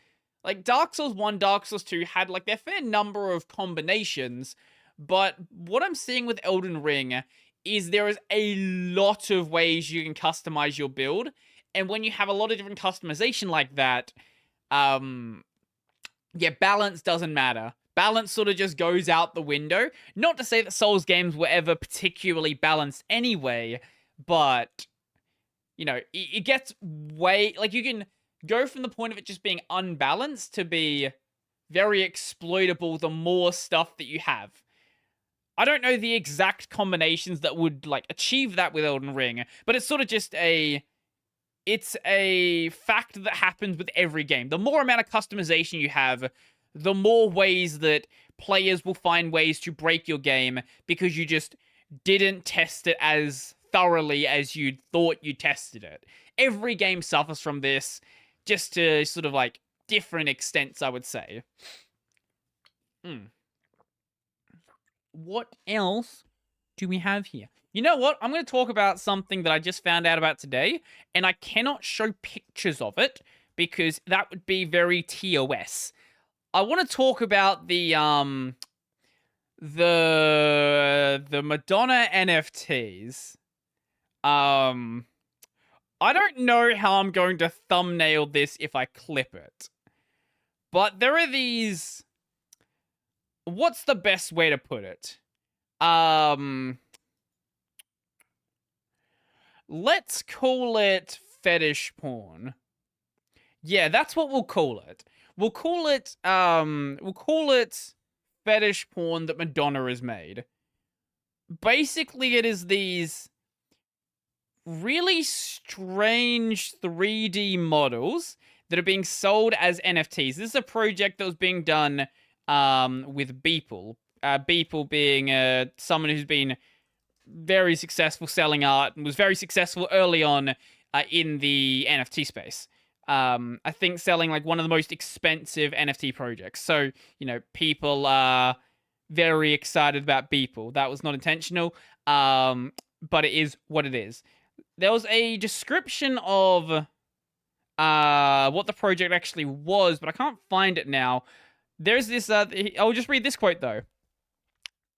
Like Dark Souls 1, Dark Souls 2 had like their fair number of combinations, but what I'm seeing with Elden Ring is there is a lot of ways you can customize your build, and when you have a lot of different customization like that, yeah, balance doesn't matter. Balance sort of just goes out the window. Not to say that Souls games were ever particularly balanced anyway, but, you know, it gets way... Like, you can go from the point of it just being unbalanced to be very exploitable the more stuff that you have. I don't know the exact combinations that would, like, achieve that with Elden Ring, but it's sort of just a... It's a fact that happens with every game. The more amount of customization you have, the more ways that players will find ways to break your game because you just didn't test it as thoroughly as you thought you tested it. Every game suffers from this, just to sort of like different extents, I would say. What else do we have here? You know what? I'm going to talk about something that I just found out about today, and I cannot show pictures of it because that would be very TOS. I want to talk about the Madonna NFTs. I don't know how I'm going to thumbnail this if I clip it. But there are these... What's the best way to put it? let's call it fetish porn. Yeah, that's what we'll call it. We'll call it fetish porn that Madonna has made. Basically, it is these really strange 3D models that are being sold as NFTs. This is a project that was being done with Beeple. Beeple being someone who's been very successful selling art and was very successful early on in the NFT space. I think selling like one of the most expensive NFT projects. So, you know, people are very excited about Beeple. That was not intentional, but it is what it is. There was a description of what the project actually was, but I can't find it now. There's this, I'll just read this quote though.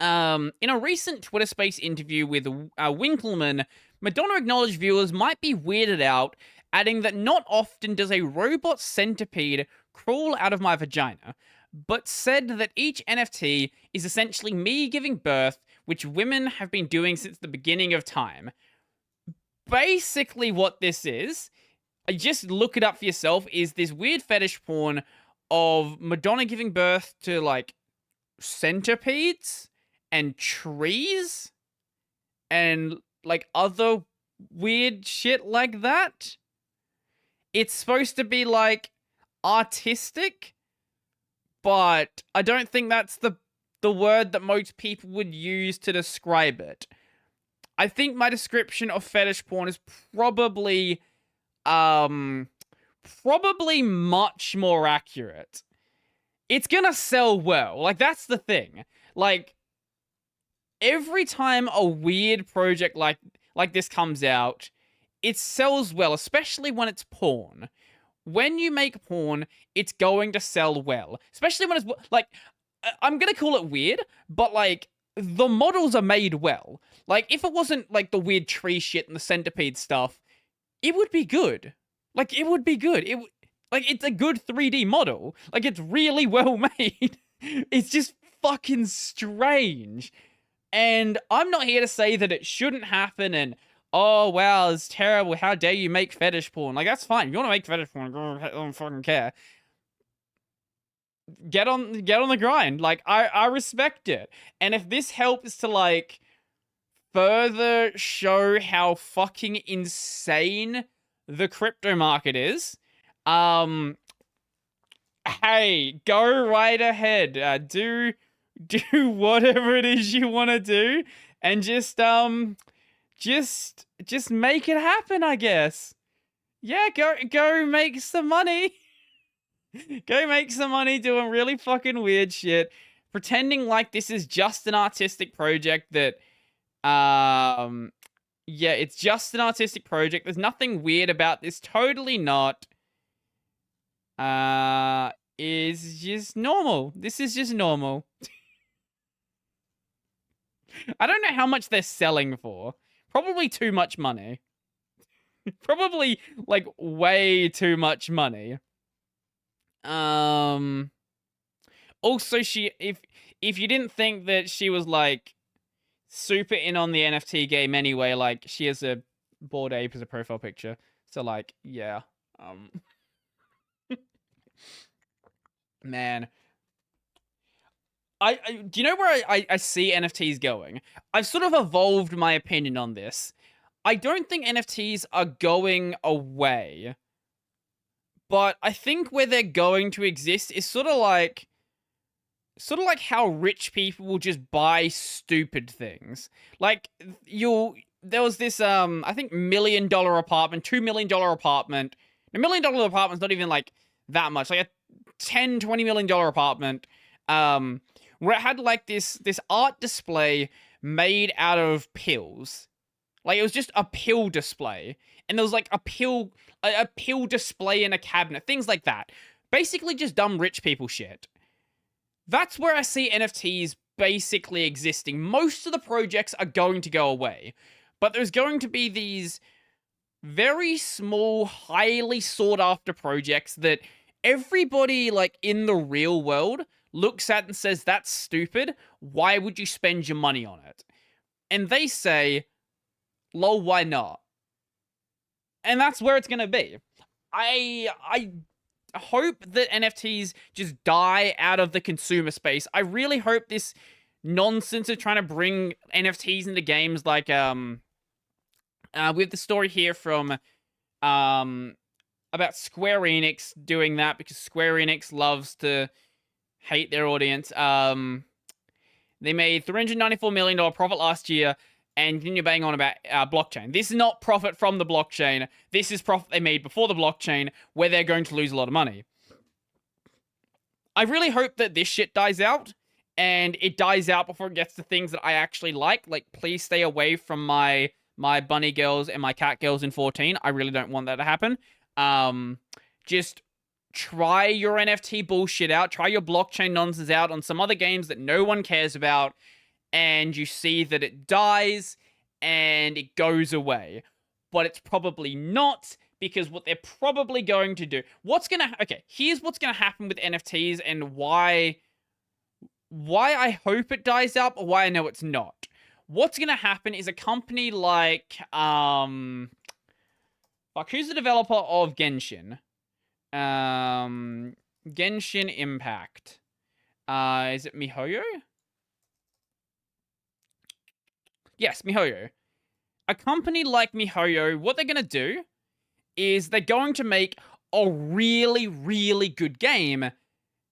In a recent Twitter Space interview with Winkleman, Madonna acknowledged viewers might be weirded out, adding that not often does a robot centipede crawl out of my vagina, but said that each NFT is essentially me giving birth, which women have been doing since the beginning of time. Basically what this is, just look it up for yourself, is this weird fetish porn of Madonna giving birth to, like, centipedes and trees and, like, other weird shit like that. It's supposed to be, like, artistic, but I don't think that's the word that most people would use to describe it. I think my description of fetish porn is probably much more accurate. It's gonna sell well. Like, that's the thing. Like, every time a weird project like this comes out, it sells well, especially when it's porn. When you make porn, it's going to sell well. Especially when it's, like, I'm gonna call it weird, but, like, the models are made well. Like, if it wasn't, like, the weird tree shit and the centipede stuff, it would be good. Like, it would be good. Like, it's a good 3D model. Like, it's really well made. It's just fucking strange. And I'm not here to say that it shouldn't happen and, oh, wow, it's terrible. How dare you make fetish porn? Like, that's fine. If you want to make fetish porn, I don't fucking care. Get on the grind. Like, I respect it. And if this helps to, like, further show how fucking insane the crypto market is, hey, go right ahead. Do whatever it is you want to do, and just make it happen, I guess. Yeah, go make some money. Go make some money doing really fucking weird shit, pretending like this is just an artistic project that, yeah, it's just an artistic project. There's nothing weird about this. Totally not. Is just normal. This is just normal. I don't know how much they're selling for. Probably too much money. Probably, like, way too much money. Also, if you didn't think that she was, like, super in on the NFT game anyway, like, she has a Bored Ape as a profile picture. So, like, yeah. Man. Do you know where I see NFTs going? I've sort of evolved my opinion on this. I don't think NFTs are going away. But I think where they're going to exist is sort of like how rich people will just buy stupid things. Like, there was this, I think, $1 million apartment, $2 million apartment. A $1 million apartment's not even, like, that much. Like, a $10, $20 million apartment, where it had, like, this art display made out of pills. Like, it was just a pill display. And there was, like, a pill display in a cabinet. Things like that. Basically just dumb rich people shit. That's where I see NFTs basically existing. Most of the projects are going to go away. But there's going to be these very small, highly sought-after projects that everybody, like, in the real world looks at and says, that's stupid. Why would you spend your money on it? And they say, lol, why not? And that's where it's going to be. I hope that NFTs just die out of the consumer space. I really hope this nonsense of trying to bring NFTs into games, like we have the story here from about Square Enix doing that, because Square Enix loves to hate their audience. They made $394 million profit last year, and then you're banging on about blockchain. This is not profit from the blockchain. This is profit they made before the blockchain, where they're going to lose a lot of money. I really hope that this shit dies out, and it dies out before it gets to things that I actually like. Like, please stay away from my bunny girls and my cat girls in 14. I really don't want that to happen. Just try your NFT bullshit out. Try your blockchain nonsense out on some other games that no one cares about, and you see that it dies and it goes away. But it's probably not, because what they're probably going to do... Okay, here's what's gonna happen with NFTs, and why I hope it dies out, or why I know it's not. What's gonna happen is a company like... Fuck, who's the developer of Genshin? Genshin Impact. Is it MiHoYo? Yes, MiHoYo. A company like MiHoYo, what they're gonna do is they're going to make a really, really good game,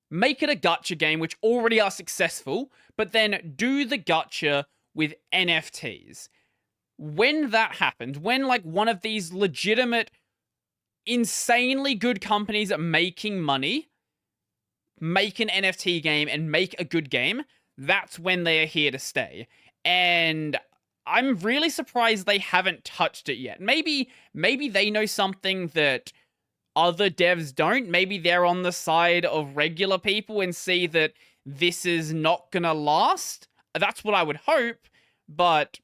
make it a gacha game, which already are successful, but then do the gacha with NFTs. When that happens, when like one of these legitimate, insanely good companies at making money make an NFT game and make a good game, that's when they are here to stay. And I'm really surprised they haven't touched it yet. Maybe they know something that other devs don't. Maybe they're on the side of regular people and see that this is not gonna last. That's what I would hope, but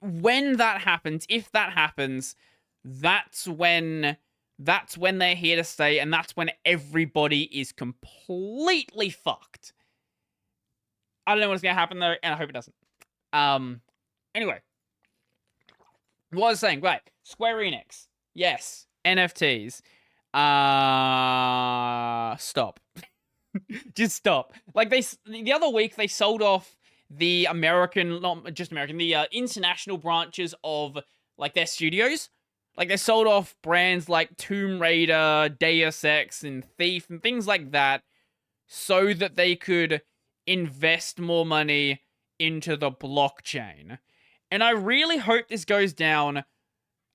when that happens, if that happens, that's when they're here to stay, and that's when everybody is completely fucked. I don't know what's gonna happen though, and I hope it doesn't. Anyway, what I was saying, right? Square Enix, yes, NFTs. Stop. Just stop. Like, the other week they sold off the the international branches of like their studios. Like, they sold off brands like Tomb Raider, Deus Ex, and Thief, and things like that, so that they could invest more money into the blockchain. And I really hope this goes down.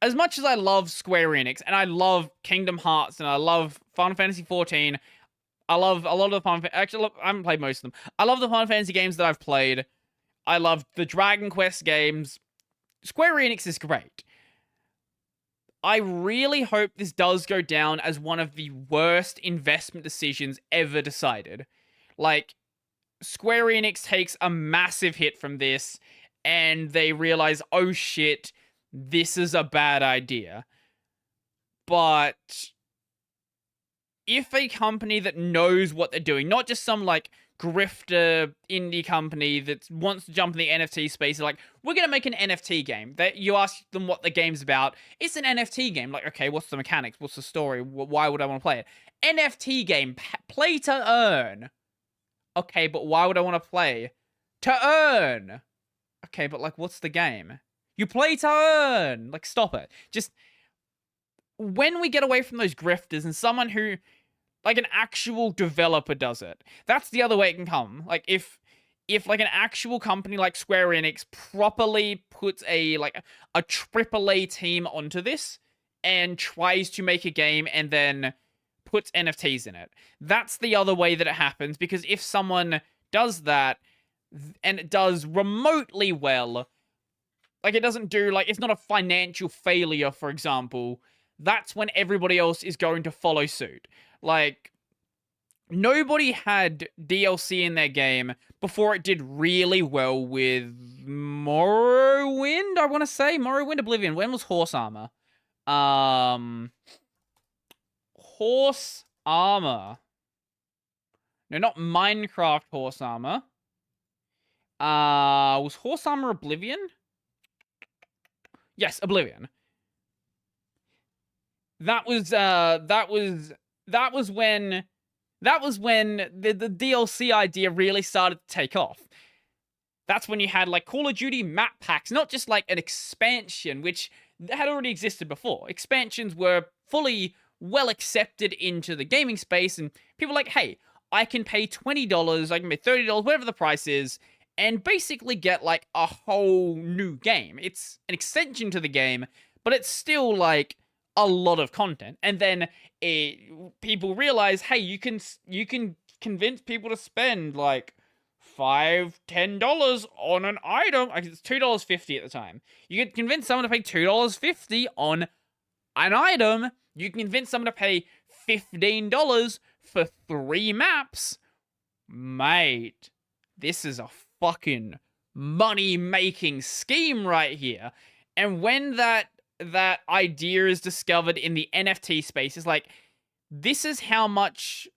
As much as I love Square Enix, and I love Kingdom Hearts, and I love Final Fantasy XIV, I love a lot of the actually, look, I haven't played most of them. I love the Final Fantasy games that I've played. I love the Dragon Quest games. Square Enix is great. I really hope this does go down as one of the worst investment decisions ever decided. Like, Square Enix takes a massive hit from this, and they realize, oh shit, this is a bad idea. But if a company that knows what they're doing, not just some, like, grifter indie company that wants to jump in the NFT space, is like, we're gonna make an NFT game. That you ask them what the game's about, it's an NFT game. Like, okay, what's the mechanics? What's the story? Why would I want to play it? NFT game, play to earn. Okay, but why would I want to play? To earn! Okay, but, like, what's the game? You play to earn! Like, stop it. Just, when we get away from those grifters and someone who, like, an actual developer does it, that's the other way it can come. Like, if like, an actual company like Square Enix properly puts a AAA team onto this and tries to make a game and then puts NFTs in it. That's the other way that it happens, because if someone does that, and it does remotely well, like, it doesn't do, like, it's not a financial failure, for example, that's when everybody else is going to follow suit. Like, nobody had DLC in their game before it did really well with Morrowind, I want to say. Morrowind Oblivion. When was Horse Armor? Horse Armor. No, not Minecraft Horse Armor. Was Horse Armor Oblivion? Yes, Oblivion. that was when the DLC idea really started to take off. That's when you had like Call of Duty map packs, not just like an expansion, which had already existed before. Expansions were fully well accepted into the gaming space, and people were like, hey, I can pay $20, I can pay $30, whatever the price is, and basically get like a whole new game. It's an extension to the game, but it's still like a lot of content. And then people realize, hey, you can convince people to spend like $5-10 on an item. It's $2.50 at the time. You can convince someone to pay $2.50 on an item. You can convince someone to pay $15 for 3 maps. Mate, this is a fucking money-making scheme right here. And when that idea is discovered in the NFT space, it's like, this is how much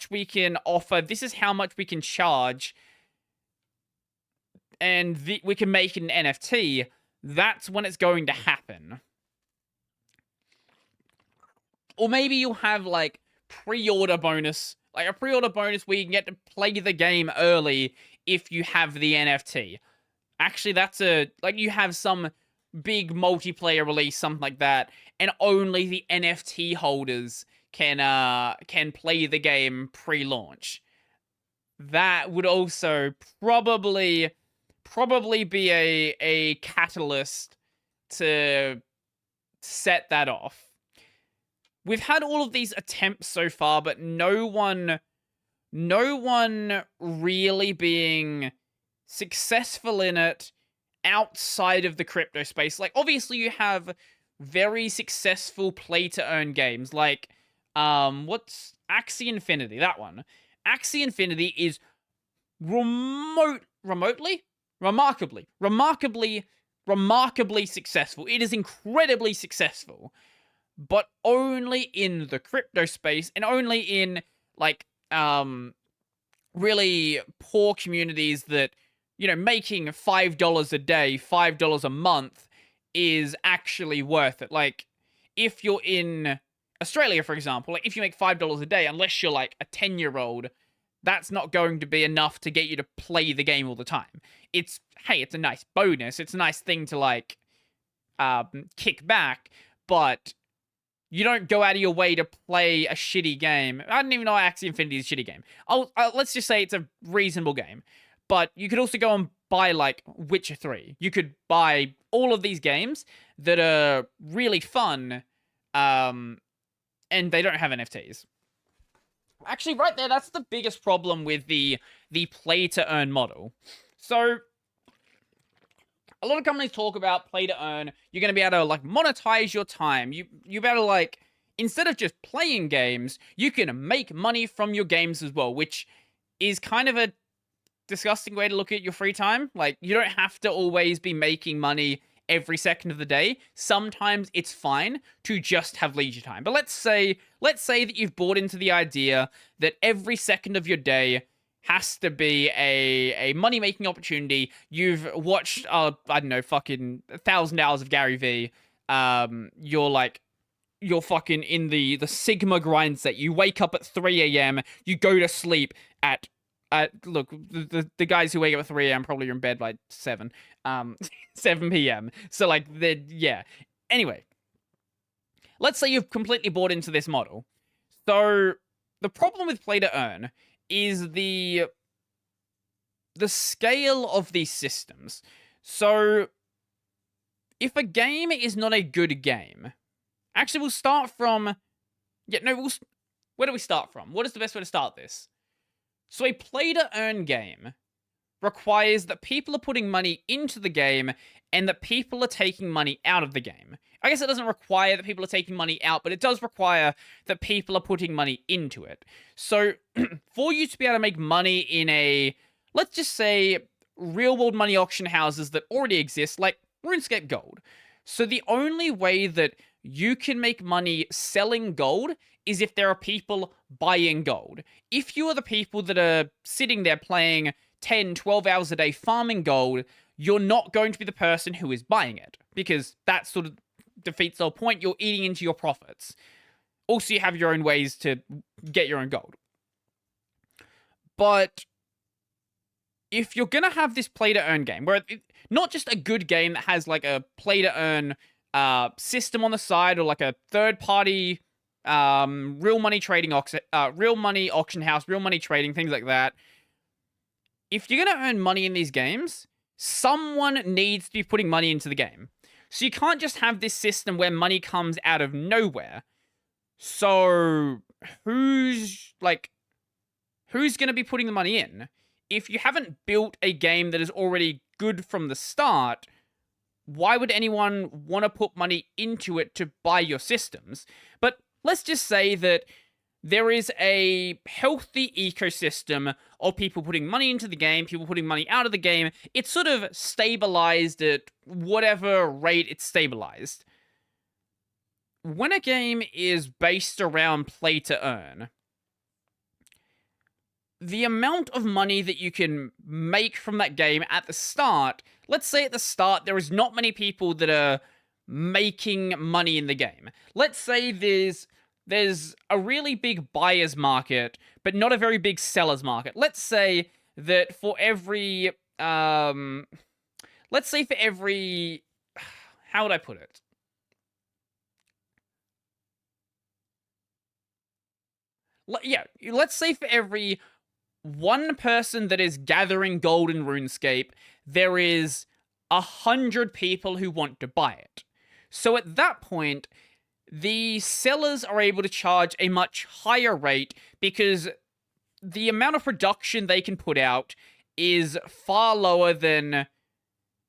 we can offer, this is how much we can charge, and we can make it an NFT. That's when it's going to happen. Or maybe you'll have like pre-order bonus, like a pre-order bonus where you can get to play the game early if you have the NFT. Actually, that's like you have some big multiplayer release, something like that, and only the NFT holders can play the game pre-launch. That would also probably be a catalyst to set that off. We've had all of these attempts so far, but no one really being successful in it outside of the crypto space. Like, obviously you have very successful play-to-earn games, like, what's Axie Infinity, that one. Axie Infinity is remarkably successful. It is incredibly successful, but only in the crypto space, and only in, like, really poor communities that, you know, making $5 a day, $5 a month is actually worth it. Like, if you're in Australia, for example, like, if you make $5 a day, unless you're, like, a 10-year-old, that's not going to be enough to get you to play the game all the time. It's, hey, it's a nice bonus. It's a nice thing to, like, kick back, but you don't go out of your way to play a shitty game. I don't even know Axie Infinity is a shitty game. Let's just say it's a reasonable game. But you could also go and buy, like, Witcher 3. You could buy all of these games that are really fun, and they don't have NFTs. Actually, right there, that's the biggest problem with the play-to-earn model. So, a lot of companies talk about play-to-earn. You're going to be able to, like, monetize your time. You'll be able to, like, instead of just playing games, you can make money from your games as well, which is kind of a disgusting way to look at your free time. Like, you don't have to always be making money every second of the day. Sometimes it's fine to just have leisure time. But let's say that you've bought into the idea that every second of your day has to be a money-making opportunity. You've watched, I don't know, fucking 1,000 hours of Gary Vee. You're fucking in the Sigma grind set. You wake up at 3 a.m. You go to sleep at look, the guys who wake up at 3 a.m. probably are in bed by 7 p.m. So, like, yeah. Anyway, let's say you've completely bought into this model. So, the problem with play to earn is the scale of these systems. So, if a game is not a good game, actually, we'll start from, where do we start from? What is the best way to start this? So a play-to-earn game requires that people are putting money into the game and that people are taking money out of the game. I guess it doesn't require that people are taking money out, but it does require that people are putting money into it. So for you to be able to make money in a, let's just say, real-world money auction houses that already exist, like RuneScape Gold. So the only way that you can make money selling gold is if there are people buying gold. If you are the people that are sitting there playing 10, 12 hours a day farming gold, you're not going to be the person who is buying it, because that's sort of defeats the whole point. You're eating into your profits. Also, you have your own ways to get your own gold. But if you're going to have this play-to-earn game, where not just a good game that has like a play-to-earn system on the side, or like a third-party real money trading real money auction house, real money trading, things like that. If you're going to earn money in these games, someone needs to be putting money into the game. So you can't just have this system where money comes out of nowhere. So who's going to be putting the money in? If you haven't built a game that is already good from the start, why would anyone want to put money into it to buy your systems? But let's just say that there is a healthy ecosystem of people putting money into the game, people putting money out of the game. It's sort of stabilized at whatever rate it's stabilized. When a game is based around play to earn, the amount of money that you can make from that game at the start, let's say at the start there is not many people that are making money in the game. Let's say there's a really big buyer's market, but not a very big seller's market. Let's say that for every, how would I put it? Let's say for every one person that is gathering gold in RuneScape, there is 100 people who want to buy it. So at that point, the sellers are able to charge a much higher rate because the amount of production they can put out is far lower than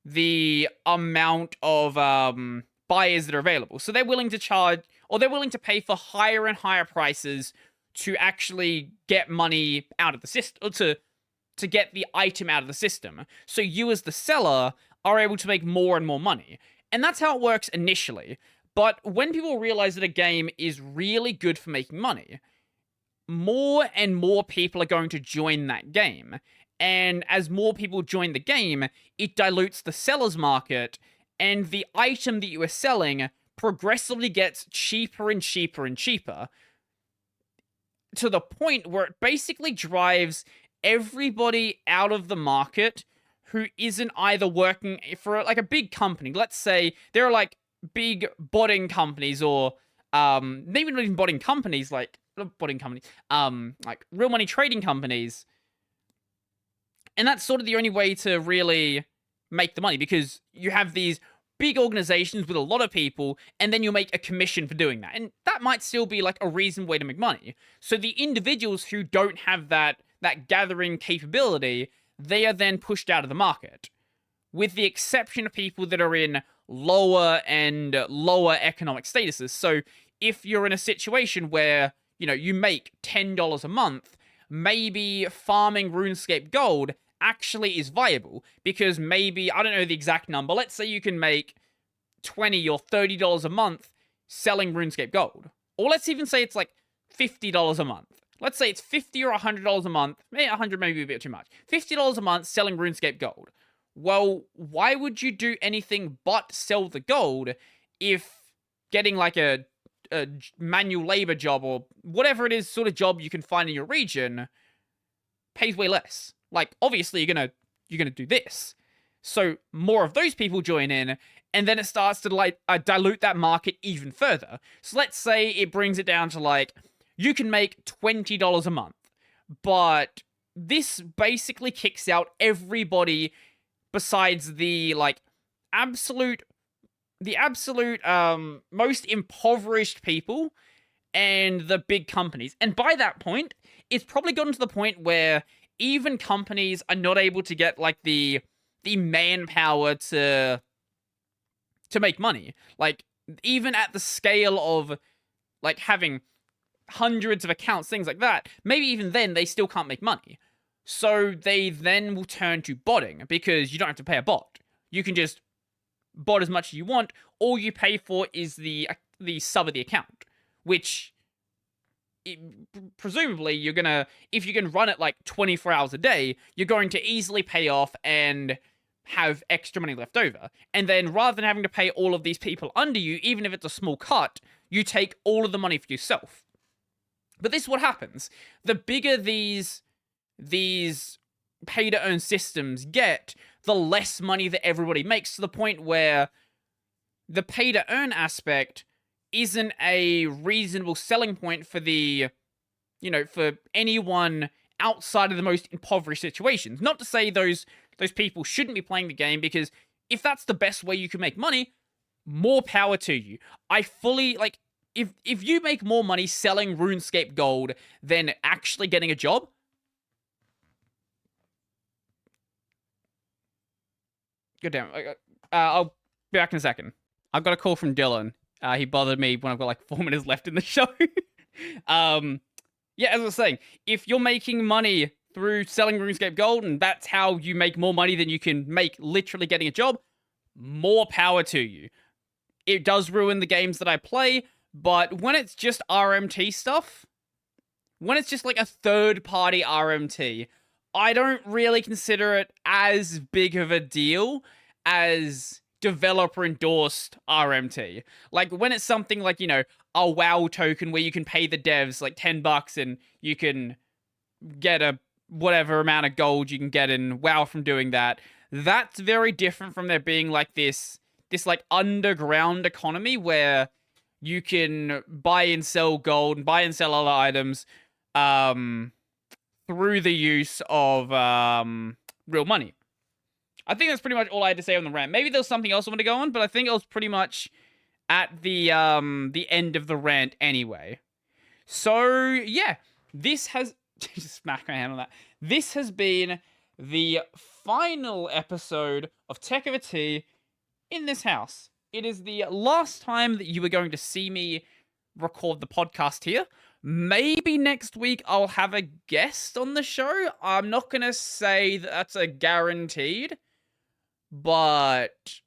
the amount of buyers that are available. So they're willing to charge, or they're willing to pay for higher and higher prices to actually get money out of the system, or to get the item out of the system. So you as the seller are able to make more and more money. And that's how it works initially. But when people realize that a game is really good for making money, more and more people are going to join that game. And as more people join the game, it dilutes the seller's market, and the item that you are selling progressively gets cheaper and cheaper and cheaper, to the point where it basically drives everybody out of the market who isn't either working for like a big company. Let's say there are like big botting companies, or maybe not even botting companies, like like real money trading companies. And that's sort of the only way to really make the money, because you have these big organizations with a lot of people, and then you'll make a commission for doing that. And that might still be like a reasonable way to make money. So the individuals who don't have that gathering capability, they are then pushed out of the market. With the exception of people that are in lower and lower economic statuses. So if you're in a situation where, you make $10 a month, maybe farming RuneScape gold actually is viable, because maybe, I don't know the exact number, let's say you can make $20 or $30 a month selling RuneScape gold. Or let's even say it's like $50 a month. Let's say it's $50 or $100 a month. Maybe 100 may be a bit too much. $50 a month selling RuneScape gold. Well, why would you do anything but sell the gold if getting like a manual labor job, or whatever it is sort of job you can find in your region, pays way less? Like, obviously you're gonna do this. So more of those people join in, and then it starts to like dilute that market even further. So let's say it brings it down to like, you can make $20 a month, but this basically kicks out everybody besides the like absolute most impoverished people and the big companies. And by that point, it's probably gotten to the point where even companies are not able to get like the manpower to make money. Like, even at the scale of like having hundreds of accounts, things like that, maybe even then they still can't make money. So they then will turn to botting, because you don't have to pay a bot. You can just bot as much as you want. All you pay for is the sub of the account, which presumably you're gonna, if you can run it like 24 hours a day, you're going to easily pay off, and have extra money left over. And then rather than having to pay all of these people under you, even if it's a small cut, you take all of the money for yourself. But this is what happens. The bigger these pay-to-earn systems get, the less money that everybody makes, to the point where the pay-to-earn aspect isn't a reasonable selling point for for anyone outside of the most impoverished situations. Not to say those people shouldn't be playing the game, because if that's the best way you can make money, more power to you. I fully, if you make more money selling RuneScape gold than actually getting a job, good damn. I'll be back in a second. I've got a call from Dylan. He bothered me when I've got 4 minutes left in the show. Yeah, as I was saying, if you're making money through selling RuneScape gold, and that's how you make more money than you can make literally getting a job, more power to you. It does ruin the games that I play, but when it's just RMT stuff, when it's just a third-party RMT, I don't really consider it as big of a deal as developer-endorsed RMT. When it's something like, a WoW token where you can pay the devs $10 and you can get a whatever amount of gold you can get in WoW from doing that. That's very different from there being this underground economy where you can buy and sell gold and buy and sell other items through the use of real money. I think that's pretty much all I had to say on the rant. Maybe there's something else I want to go on, but I think it was pretty much at the end of the rant anyway. So yeah, this has just smack my hand on that. This has been the final episode of Tech Over Tea in this house. It is the last time that you are going to see me record the podcast here. Maybe next week I'll have a guest on the show. I'm not going to say that that's a guaranteed, but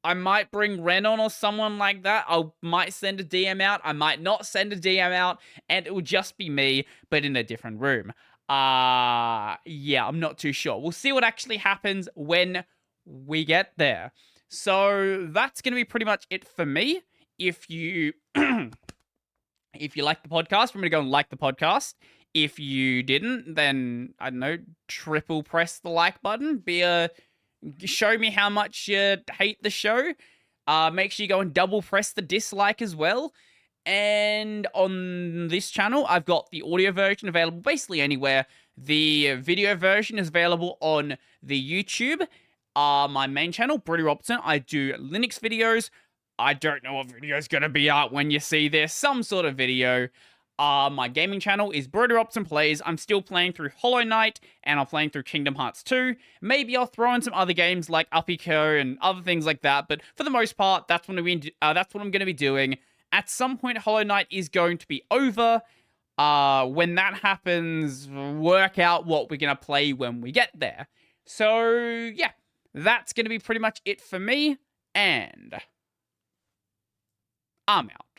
I might bring Ren on or someone like that. I might send a DM out. I might not send a DM out, and it will just be me, but in a different room. Yeah, I'm not too sure. We'll see what actually happens when we get there. So that's going to be pretty much it for me. If you if you like the podcast, remember to go and like the podcast. If you didn't, then I don't know, triple press the like button. Show me how much you hate the show. Make sure you go and double press the dislike as well. And on this channel, I've got the audio version available basically anywhere. The video version is available on the YouTube. My main channel, Brody Robertson, I do Linux videos. I don't know what video is going to be out when you see this. Some sort of video. My gaming channel is Brody Robertson Plays. I'm still playing through Hollow Knight, and I'm playing through Kingdom Hearts 2. Maybe I'll throw in some other games like APICO and other things like that, but for the most part, that's what I'm going to be doing. At some point, Hollow Knight is going to be over. When that happens, work out what we're going to play when we get there. So, yeah, that's going to be pretty much it for me, and I'm out.